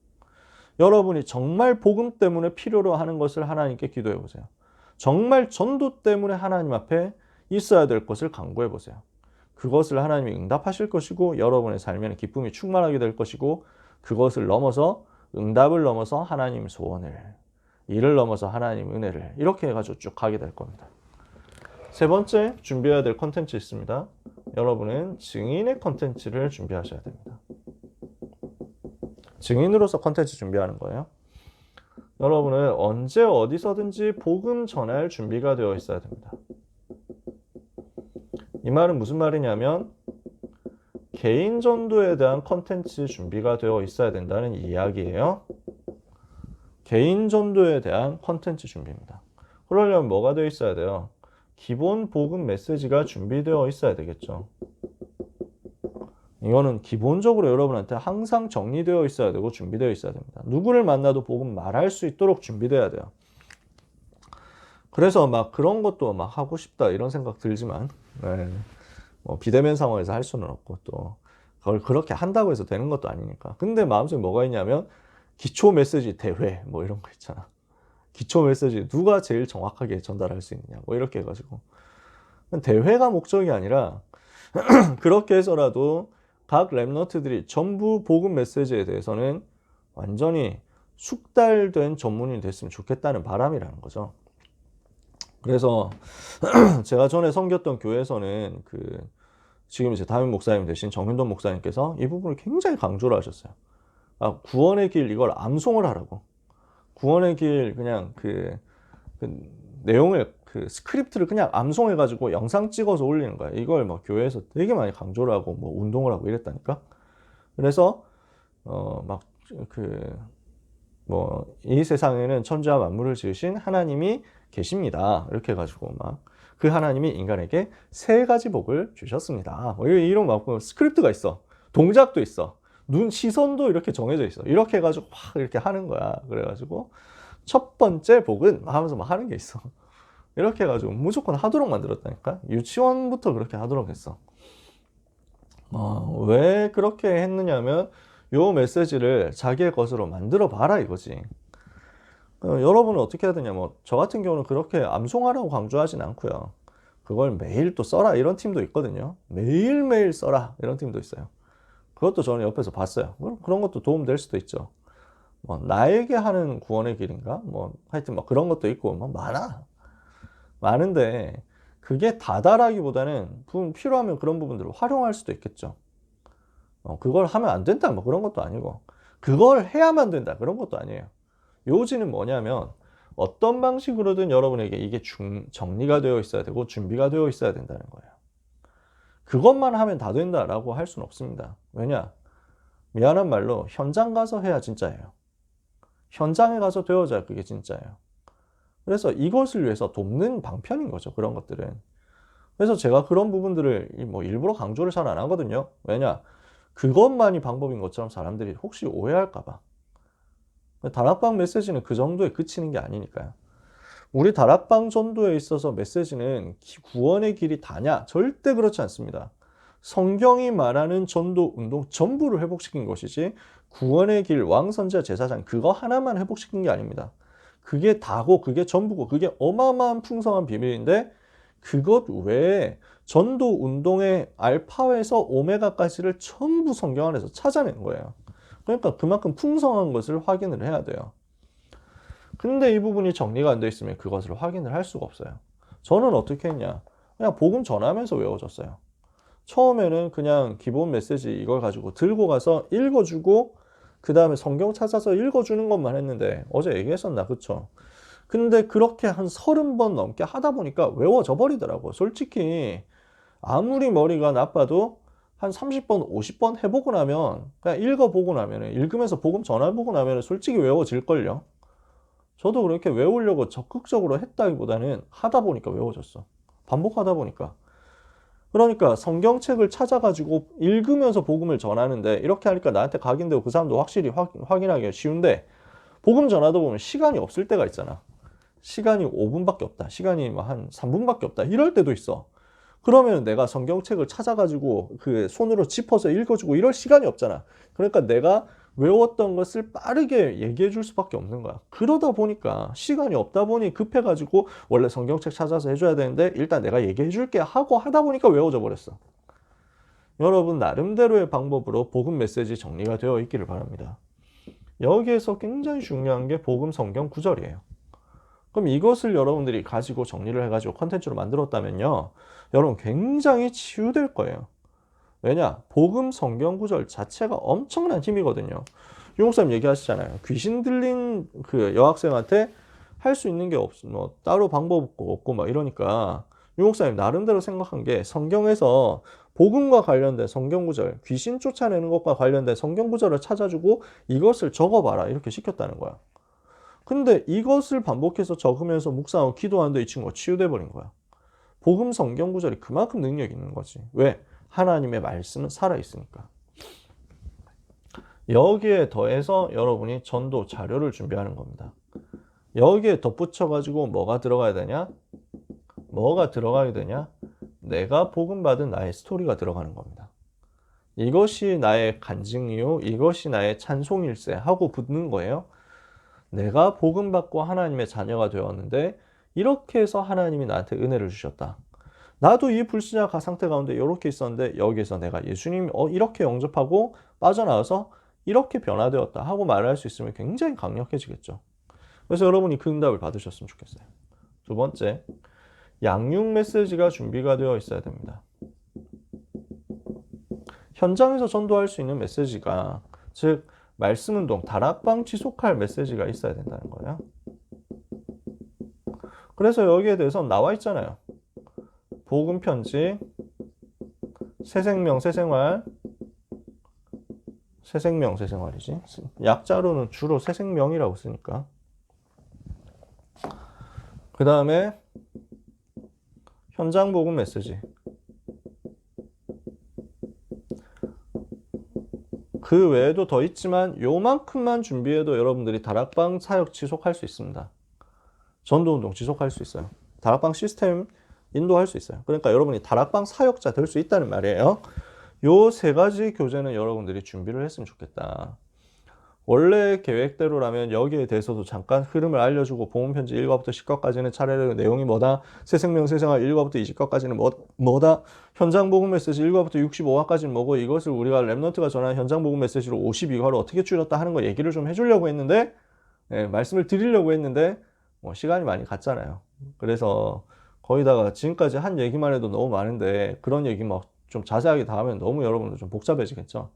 여러분이 정말 복음 때문에 필요로 하는 것을 하나님께 기도해 보세요. 정말 전도 때문에 하나님 앞에 있어야 될 것을 간구해 보세요. 그것을 하나님이 응답하실 것이고 여러분의 삶에는 기쁨이 충만하게 될 것이고 그것을 넘어서 응답을 넘어서 하나님 소원을 이를 넘어서 하나님 은혜를 이렇게 해가지고 쭉 가게 될 겁니다. 세 번째 준비해야 될 컨텐츠 있습니다. 여러분은 증인의 컨텐츠를 준비하셔야 됩니다. 증인으로서 컨텐츠 준비하는 거예요. 여러분은 언제 어디서든지 복음 전할 준비가 되어 있어야 됩니다. 이 말은 무슨 말이냐면 개인 전도에 대한 컨텐츠 준비가 되어 있어야 된다는 이야기예요. 개인 전도에 대한 컨텐츠 준비입니다. 그러려면 뭐가 되어 있어야 돼요? 기본 복음 메시지가 준비되어 있어야 되겠죠. 이거는 기본적으로 여러분한테 항상 정리되어 있어야 되고 준비되어 있어야 됩니다. 누구를 만나도 복음 말할 수 있도록 준비되어야 돼요. 그래서 막 그런 것도 막 하고 싶다 이런 생각 들지만 뭐 비대면 상황에서 할 수는 없고 또 그걸 그렇게 한다고 해서 되는 것도 아니니까. 근데 마음속에 뭐가 있냐면 기초 메시지 대회 뭐 이런 거 있잖아. 기초 메시지 누가 제일 정확하게 전달할 수 있느냐 뭐 이렇게 해가지고 대회가 목적이 아니라 그렇게 해서라도 각 랩너트들이 전부 복음 메시지에 대해서는 완전히 숙달된 전문인이 됐으면 좋겠다는 바람이라는 거죠. 그래서 제가 전에 섬겼던 교회에서는 지금 이제 담임 목사님 되신 정현돈 목사님께서 이 부분을 굉장히 강조를 하셨어요. 구원의 길 이걸 암송을 하라고. 구원의 길 그냥 그 내용을 스크립트를 그냥 암송해가지고 영상 찍어서 올리는 거야. 이걸 뭐 교회에서 되게 많이 강조를 하고 뭐 운동을 하고 이랬다니까. 그래서 이 세상에는 천지와 만물을 지으신 하나님이 계십니다. 이렇게 해가지고 그 하나님이 인간에게 3가지 복을 주셨습니다. 뭐 이런 막 스크립트가 있어. 동작도 있어. 시선도 이렇게 정해져 있어. 이렇게 해가지고 막 이렇게 하는 거야. 그래가지고 첫 번째 복은 하면서 막 하는 게 있어. 이렇게 해가지고 무조건 하도록 만들었다니까. 유치원부터 그렇게 하도록 했어. 왜 그렇게 했느냐면 요 메시지를 자기의 것으로 만들어 봐라 이거지. 여러분은 어떻게 해야 되냐, 저 같은 경우는 그렇게 암송하라고 강조하진 않고요. 그걸 매일 또 써라 이런 팀도 있거든요. 매일매일 써라 이런 팀도 있어요. 그것도 저는 옆에서 봤어요. 그런 것도 도움될 수도 있죠. 나에게 하는 구원의 길인가? 하여튼 그런 것도 있고 많은데 그게 다다라기보다는 필요하면 그런 부분들을 활용할 수도 있겠죠. 그걸 하면 안 된다 그런 것도 아니고 그걸 해야만 된다 그런 것도 아니에요. 요지는 뭐냐면 어떤 방식으로든 여러분에게 이게 정리가 되어 있어야 되고 준비가 되어 있어야 된다는 거예요. 그것만 하면 다 된다라고 할 수는 없습니다. 왜냐? 미안한 말로 현장 가서 해야 진짜예요. 현장에 가서 되어져야 그게 진짜예요. 그래서 이것을 위해서 돕는 방편인 거죠. 그런 것들은. 그래서 제가 그런 부분들을 일부러 강조를 잘 안 하거든요. 왜냐? 그것만이 방법인 것처럼 사람들이 혹시 오해할까 봐. 다락방 메시지는 그 정도에 그치는 게 아니니까요. 우리 다락방 전도에 있어서 메시지는 구원의 길이 다냐? 절대 그렇지 않습니다. 성경이 말하는 전도 운동 전부를 회복시킨 것이지 구원의 길, 왕선자, 제사장 그거 하나만 회복시킨 게 아닙니다. 그게 다고 그게 전부고 그게 어마어마한 풍성한 비밀인데 그것 외에 전도 운동의 알파에서 오메가까지를 전부 성경 안에서 찾아낸 거예요. 그러니까 그만큼 풍성한 것을 확인을 해야 돼요. 근데 이 부분이 정리가 안 돼 있으면 그것을 확인을 할 수가 없어요. 저는 어떻게 했냐? 그냥 복음 전하면서 외워졌어요. 처음에는 그냥 기본 메시지 이걸 가지고 들고 가서 읽어주고 그 다음에 성경 찾아서 읽어주는 것만 했는데 어제 얘기했었나? 그쵸? 근데 그렇게 한 30번 넘게 하다 보니까 외워져 버리더라고. 솔직히 아무리 머리가 나빠도 한 30번, 50번 해보고 나면 그냥 읽어보고 나면 읽으면서 복음 전해보고 나면 솔직히 외워질걸요. 저도 그렇게 외우려고 적극적으로 했다기보다는 하다 보니까 외워졌어. 반복하다 보니까. 그러니까 성경책을 찾아가지고 읽으면서 복음을 전하는데 이렇게 하니까 나한테 각인되고 그 사람도 확실히 확인하기가 쉬운데 복음 전하다 보면 시간이 없을 때가 있잖아. 시간이 5분밖에 없다. 시간이 한 3분밖에 없다. 이럴 때도 있어. 그러면 내가 성경책을 찾아가지고 그 손으로 짚어서 읽어주고 이럴 시간이 없잖아. 그러니까 내가 외웠던 것을 빠르게 얘기해 줄 수밖에 없는 거야. 그러다 보니까 시간이 없다 보니 급해가지고 원래 성경책 찾아서 해줘야 되는데 일단 내가 얘기해 줄게 하고 하다 보니까 외워져 버렸어. 여러분 나름대로의 방법으로 복음 메시지 정리가 되어 있기를 바랍니다. 여기에서 굉장히 중요한 게 복음 성경 구절이에요. 그럼 이것을 여러분들이 가지고 정리를 해가지고 컨텐츠로 만들었다면요. 여러분 굉장히 치유될 거예요. 왜냐? 복음 성경 구절 자체가 엄청난 힘이거든요. 유목사님 얘기하시잖아요. 귀신 들린 그 여학생한테 할 수 있는 게 없어. 뭐 따로 방법 없고 막 이러니까 유목사님 나름대로 생각한 게 성경에서 복음과 관련된 성경 구절, 귀신 쫓아내는 것과 관련된 성경 구절을 찾아주고 이것을 적어봐라 이렇게 시켰다는 거야. 근데 이것을 반복해서 적으면서 묵상하고 기도하는데 이 친구가 치유돼 버린 거야. 복음 성경 구절이 그만큼 능력이 있는 거지. 왜? 하나님의 말씀은 살아있으니까. 여기에 더해서 여러분이 전도 자료를 준비하는 겁니다. 여기에 덧붙여가지고 뭐가 들어가야 되냐? 뭐가 들어가야 되냐? 내가 복음받은 나의 스토리가 들어가는 겁니다. 이것이 나의 간증이요, 이것이 나의 찬송일세 하고 붙는 거예요. 내가 복음받고 하나님의 자녀가 되었는데 이렇게 해서 하나님이 나한테 은혜를 주셨다. 나도 이 불신자 상태 가운데 이렇게 있었는데 여기에서 내가 예수님 이렇게 영접하고 빠져나와서 이렇게 변화되었다 하고 말할 수 있으면 굉장히 강력해지겠죠. 그래서 여러분이 그 응답을 받으셨으면 좋겠어요. 두 번째, 양육 메시지가 준비가 되어 있어야 됩니다. 현장에서 전도할 수 있는 메시지가, 즉 말씀운동, 다락방 지속할 메시지가 있어야 된다는 거예요. 그래서 여기에 대해서 나와 있잖아요. 복음 편지, 새생명, 새생활, 새생명, 새생활이지. 약자로는 주로 새생명이라고 쓰니까. 그 다음에 현장 복음 메시지. 그 외에도 더 있지만 요만큼만 준비해도 여러분들이 다락방 사역 지속할 수 있습니다. 전도운동 지속할 수 있어요. 다락방 시스템 인도할 수 있어요. 그러니까 여러분이 다락방 사역자 될 수 있다는 말이에요. 요 세 가지 교재는 여러분들이 준비를 했으면 좋겠다. 원래 계획대로라면 여기에 대해서도 잠깐 흐름을 알려주고 복음편지 1과부터 10과까지는 차례로 내용이 뭐다, 새생명 새생활 1과부터 20과까지는 뭐다, 현장 복음 메시지 1과부터 65화까지는 뭐고, 이것을 우리가 랩넌트가 전한 현장 복음 메시지로 52과로 어떻게 줄였다 하는 거 얘기를 좀 해주려고 했는데, 말씀을 드리려고 했는데 시간이 많이 갔잖아요. 그래서 거기다가 지금까지 한 얘기만 해도 너무 많은데 그런 얘기 막 좀 자세하게 다 하면 너무 여러분들 좀 복잡해지겠죠.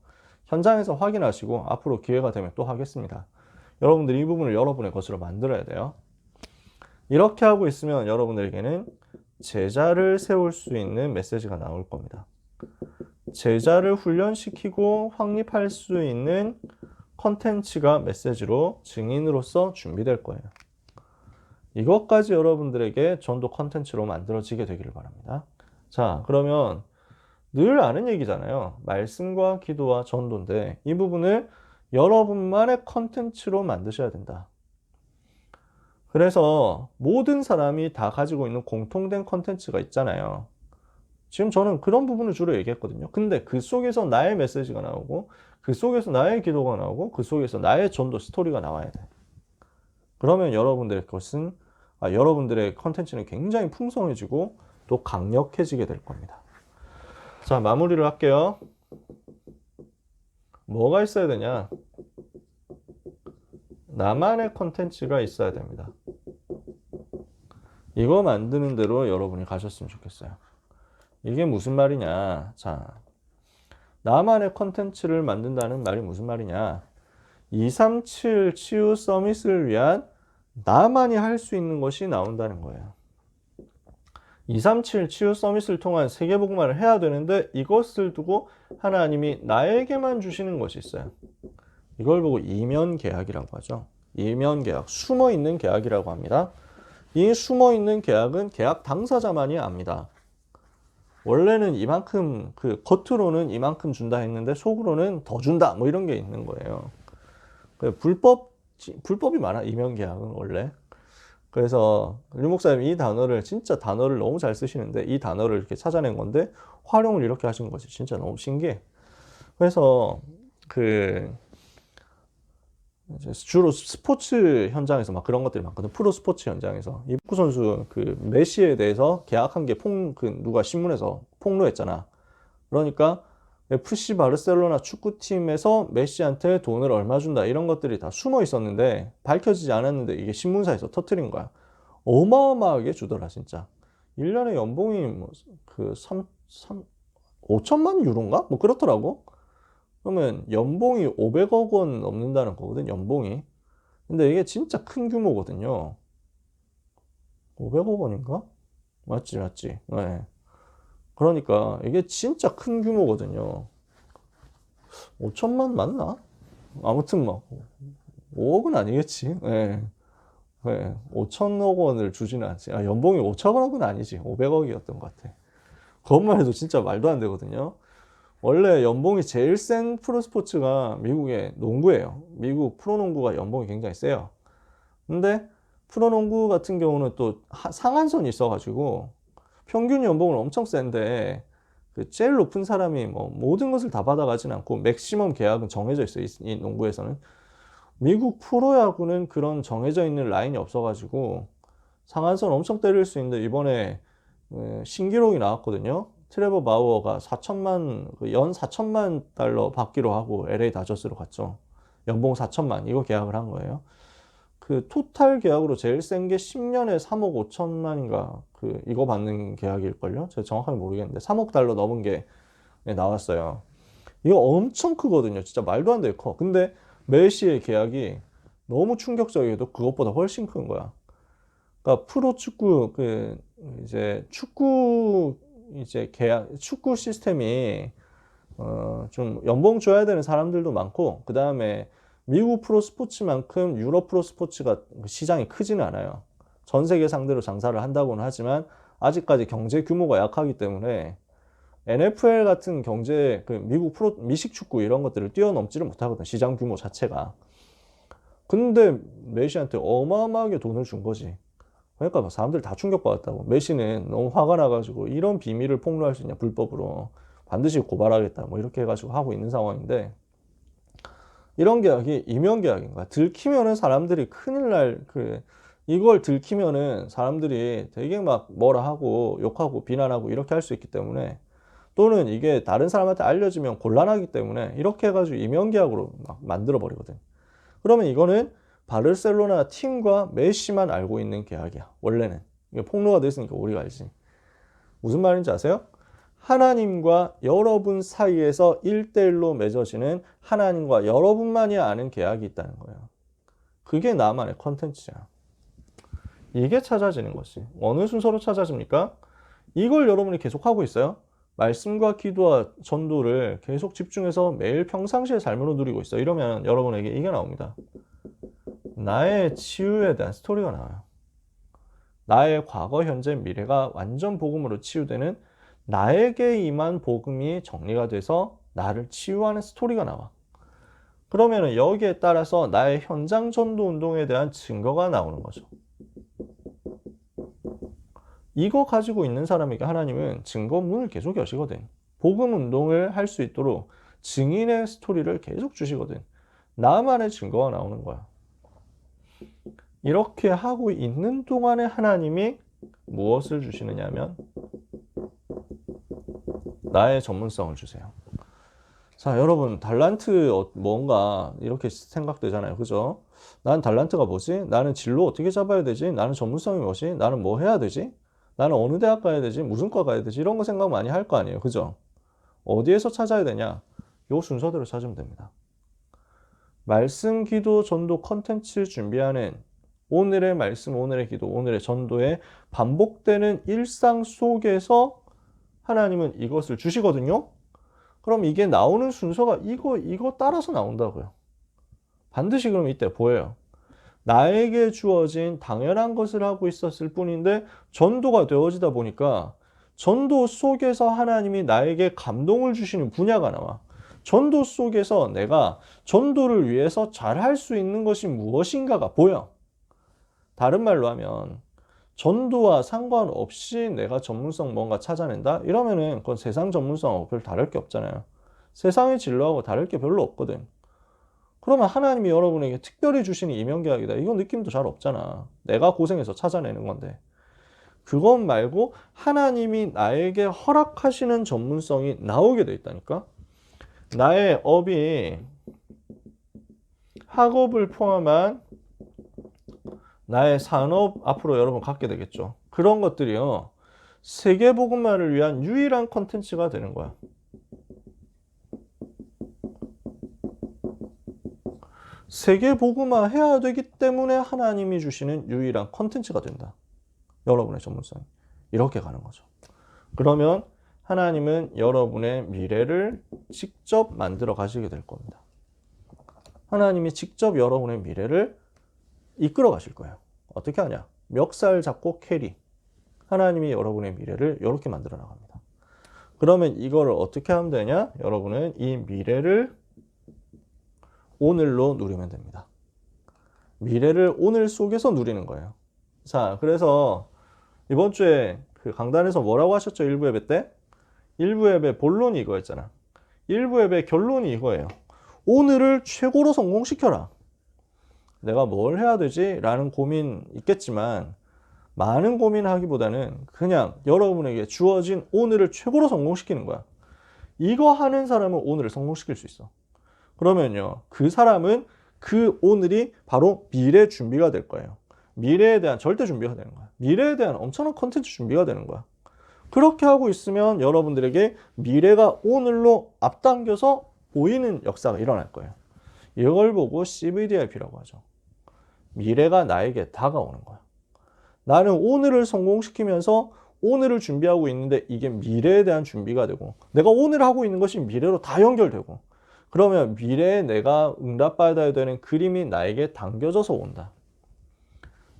현장에서 확인하시고 앞으로 기회가 되면 또 하겠습니다. 여러분들이 이 부분을 여러분의 것으로 만들어야 돼요. 이렇게 하고 있으면 여러분들에게는 제자를 세울 수 있는 메시지가 나올 겁니다. 제자를 훈련시키고 확립할 수 있는 컨텐츠가 메시지로 증인으로서 준비될 거예요. 이것까지 여러분들에게 전도 컨텐츠로 만들어지게 되기를 바랍니다. 자, 그러면 늘 아는 얘기잖아요. 말씀과 기도와 전도인데 이 부분을 여러분만의 컨텐츠로 만드셔야 된다. 그래서 모든 사람이 다 가지고 있는 공통된 컨텐츠가 있잖아요. 지금 저는 그런 부분을 주로 얘기했거든요. 근데 그 속에서 나의 메시지가 나오고 그 속에서 나의 기도가 나오고 그 속에서 나의 전도 스토리가 나와야 돼. 그러면 여러분들의 것은 여러분들의 컨텐츠는 굉장히 풍성해지고 또 강력해지게 될 겁니다. 자, 마무리를 할게요. 뭐가 있어야 되냐? 나만의 컨텐츠가 있어야 됩니다. 이거 만드는 대로 여러분이 가셨으면 좋겠어요. 이게 무슨 말이냐? 자, 나만의 컨텐츠를 만든다는 말이 무슨 말이냐? 237 치유 서밋을 위한 나만이 할 수 있는 것이 나온다는 거예요. 237 치유 서밋을 통한 세계복음화를 해야 되는데 이것을 두고 하나님이 나에게만 주시는 것이 있어요. 이걸 보고 이면계약이라고 하죠. 이면계약, 숨어있는 계약이라고 합니다. 이 숨어있는 계약은 계약 당사자만이 압니다. 원래는 이만큼, 겉으로는 이만큼 준다 했는데 속으로는 더 준다 뭐 이런 게 있는 거예요. 불법이 많아, 이면계약은 원래. 그래서 류 목사님 이 단어를 진짜 단어를 너무 잘 쓰시는데 이 단어를 이렇게 찾아낸 건데 활용을 이렇게 하신 거지. 진짜 너무 신기해. 그래서 주로 스포츠 현장에서 막 그런 것들이 많거든. 프로 스포츠 현장에서. 이브코 선수 그 메시에 대해서 계약한 게 누가 신문에서 폭로했잖아. 그러니까 FC 바르셀로나 축구팀에서 메시한테 돈을 얼마 준다 이런 것들이 다 숨어 있었는데 밝혀지지 않았는데 이게 신문사에서 터트린 거야. 어마어마하게 주더라 진짜. 1년에 연봉이 뭐그 5천만 유로인가? 뭐 그렇더라고. 그러면 연봉이 500억 원 넘는다는 거거든, 연봉이. 근데 이게 진짜 큰 규모거든요. 500억 원인가? 맞지, 맞지. 네. 그러니까 이게 진짜 큰 규모거든요. 5천만 맞나? 아무튼 뭐 5억은 아니겠지. 네. 네. 5천억 원을 주지는 않지. 연봉이 5천억은 아니지. 500억이었던 것 같아. 그것만 해도 진짜 말도 안 되거든요. 원래 연봉이 제일 센 프로스포츠가 미국의 농구예요. 미국 프로농구가 연봉이 굉장히 세요. 근데 프로농구 같은 경우는 또 상한선이 있어가지고 평균 연봉은 엄청 센데 그 제일 높은 사람이 뭐 모든 것을 다 받아가진 않고 맥시멈 계약은 정해져 있어요. 이 농구에서는. 미국 프로야구는 그런 정해져 있는 라인이 없어가지고 상한선 엄청 때릴 수 있는데 이번에 신기록이 나왔거든요. 트레버 바우어가 4천만, 연 4천만 달러 받기로 하고 LA 다저스로 갔죠. 연봉 4천만, 이거 계약을 한 거예요. 그 토탈 계약으로 제일 센 게 10년에 3억 5천만인가, 이거 받는 계약일걸요? 제가 정확하게 모르겠는데, 3억 달러 넘은 게 나왔어요. 이거 엄청 크거든요. 진짜 말도 안 되게 커. 근데 메시의 계약이 너무 충격적이게도 그것보다 훨씬 큰 거야. 그러니까 프로 축구, 축구 시스템이 좀 연봉 줘야 되는 사람들도 많고, 그 다음에 미국 프로 스포츠만큼 유럽 프로 스포츠가 시장이 크지는 않아요. 전 세계 상대로 장사를 한다고는 하지만 아직까지 경제 규모가 약하기 때문에 NFL 같은 미국 미식 축구 이런 것들을 뛰어넘지를 못하거든, 시장 규모 자체가. 근데 메시한테 어마어마하게 돈을 준 거지. 그러니까 막 사람들 다 충격받았다고. 메시는 너무 화가 나가지고 이런 비밀을 폭로할 수 있냐, 불법으로. 반드시 고발하겠다. 뭐 이렇게 해가지고 하고 있는 상황인데, 이런 계약이 임용 계약인 거야. 들키면은 사람들이 큰일 이걸 들키면은 사람들이 되게 막 뭐라 하고 욕하고 비난하고 이렇게 할 수 있기 때문에, 또는 이게 다른 사람한테 알려지면 곤란하기 때문에 이렇게 해가지고 임용 계약으로 막 만들어 버리거든. 그러면 이거는 바르셀로나 팀과 메시만 알고 있는 계약이야. 원래는. 이게 폭로가 됐으니까 우리가 알지. 무슨 말인지 아세요? 하나님과 여러분 사이에서 1대1로 맺어지는 하나님과 여러분만이 아는 계약이 있다는 거예요. 그게 나만의 컨텐츠야. 이게 찾아지는 것이. 어느 순서로 찾아집니까? 이걸 여러분이 계속 하고 있어요. 말씀과 기도와 전도를 계속 집중해서 매일 평상시의 삶으로 누리고 있어. 이러면 여러분에게 이게 나옵니다. 나의 치유에 대한 스토리가 나와요. 나의 과거, 현재, 미래가 완전 복음으로 치유되는, 나에게 임한 복음이 정리가 돼서 나를 치유하는 스토리가 나와. 그러면 여기에 따라서 나의 현장 전도 운동에 대한 증거가 나오는 거죠. 이거 가지고 있는 사람에게 하나님은 증거문을 계속 여시거든. 복음 운동을 할 수 있도록 증인의 스토리를 계속 주시거든. 나만의 증거가 나오는 거야. 이렇게 하고 있는 동안에 하나님이 무엇을 주시느냐면 나의 전문성을 주세요. 자, 여러분, 달란트 뭔가 이렇게 생각되잖아요. 그죠? 난 달란트가 뭐지? 나는 진로 어떻게 잡아야 되지? 나는 전문성이 뭐지? 나는 뭐 해야 되지? 나는 어느 대학 가야 되지? 무슨 과 가야 되지? 이런 거 생각 많이 할 거 아니에요. 그죠? 어디에서 찾아야 되냐? 요 순서대로 찾으면 됩니다. 말씀, 기도, 전도 컨텐츠 준비하는 오늘의 말씀, 오늘의 기도, 오늘의 전도에 반복되는 일상 속에서 하나님은 이것을 주시거든요. 그럼 이게 나오는 순서가 이거 따라서 나온다고요. 반드시 그럼 이때 보여요. 나에게 주어진 당연한 것을 하고 있었을 뿐인데 전도가 되어지다 보니까 전도 속에서 하나님이 나에게 감동을 주시는 분야가 나와. 전도 속에서 내가 전도를 위해서 잘할 수 있는 것이 무엇인가가 보여. 다른 말로 하면 전도와 상관없이 내가 전문성 뭔가 찾아낸다? 이러면은 그건 세상 전문성하고 별 다를 게 없잖아요. 세상의 진로하고 다를 게 별로 없거든. 그러면 하나님이 여러분에게 특별히 주시는 이면계약이다. 이건 느낌도 잘 없잖아. 내가 고생해서 찾아내는 건데. 그것 말고 하나님이 나에게 허락하시는 전문성이 나오게 돼 있다니까. 나의 업이 학업을 포함한 나의 산업 앞으로 여러분 갖게 되겠죠. 그런 것들이요. 세계복음화를 위한 유일한 컨텐츠가 되는 거야. 세계복음화 해야 되기 때문에 하나님이 주시는 유일한 컨텐츠가 된다. 여러분의 전문성이. 이렇게 가는 거죠. 그러면 하나님은 여러분의 미래를 직접 만들어 가시게 될 겁니다. 하나님이 직접 여러분의 미래를 이끌어 가실 거예요. 어떻게 하냐? 멱살 잡고 캐리. 하나님이 여러분의 미래를 이렇게 만들어 나갑니다. 그러면 이거를 어떻게 하면 되냐? 여러분은 이 미래를 오늘로 누리면 됩니다. 미래를 오늘 속에서 누리는 거예요. 자, 그래서 이번 주에 그 강단에서 뭐라고 하셨죠? 1부 예배 때? 1부 예배 본론이 이거였잖아. 1부 예배 결론이 이거예요. 오늘을 최고로 성공시켜라. 내가 뭘 해야 되지? 라는 고민 있겠지만 많은 고민하기보다는 그냥 여러분에게 주어진 오늘을 최고로 성공시키는 거야. 이거 하는 사람은 오늘을 성공시킬 수 있어. 그러면요, 그 사람은 그 오늘이 바로 미래 준비가 될 거예요. 미래에 대한 절대 준비가 되는 거야. 미래에 대한 엄청난 컨텐츠 준비가 되는 거야. 그렇게 하고 있으면 여러분들에게 미래가 오늘로 앞당겨서 보이는 역사가 일어날 거예요. 이걸 보고 CVDIP라고 하죠. 미래가 나에게 다가오는 거야. 나는 오늘을 성공시키면서 오늘을 준비하고 있는데 이게 미래에 대한 준비가 되고 내가 오늘 하고 있는 것이 미래로 다 연결되고 그러면 미래에 내가 응답받아야 되는 그림이 나에게 당겨져서 온다.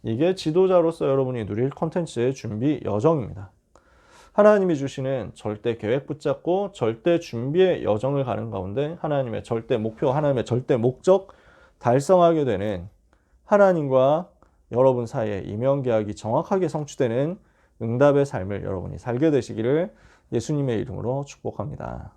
이게 지도자로서 여러분이 누릴 컨텐츠의 준비 여정입니다. 하나님이 주시는 절대 계획 붙잡고 절대 준비의 여정을 가는 가운데 하나님의 절대 목표, 하나님의 절대 목적 달성하게 되는 하나님과 여러분 사이의 이면계약이 정확하게 성취되는 응답의 삶을 여러분이 살게 되시기를 예수님의 이름으로 축복합니다.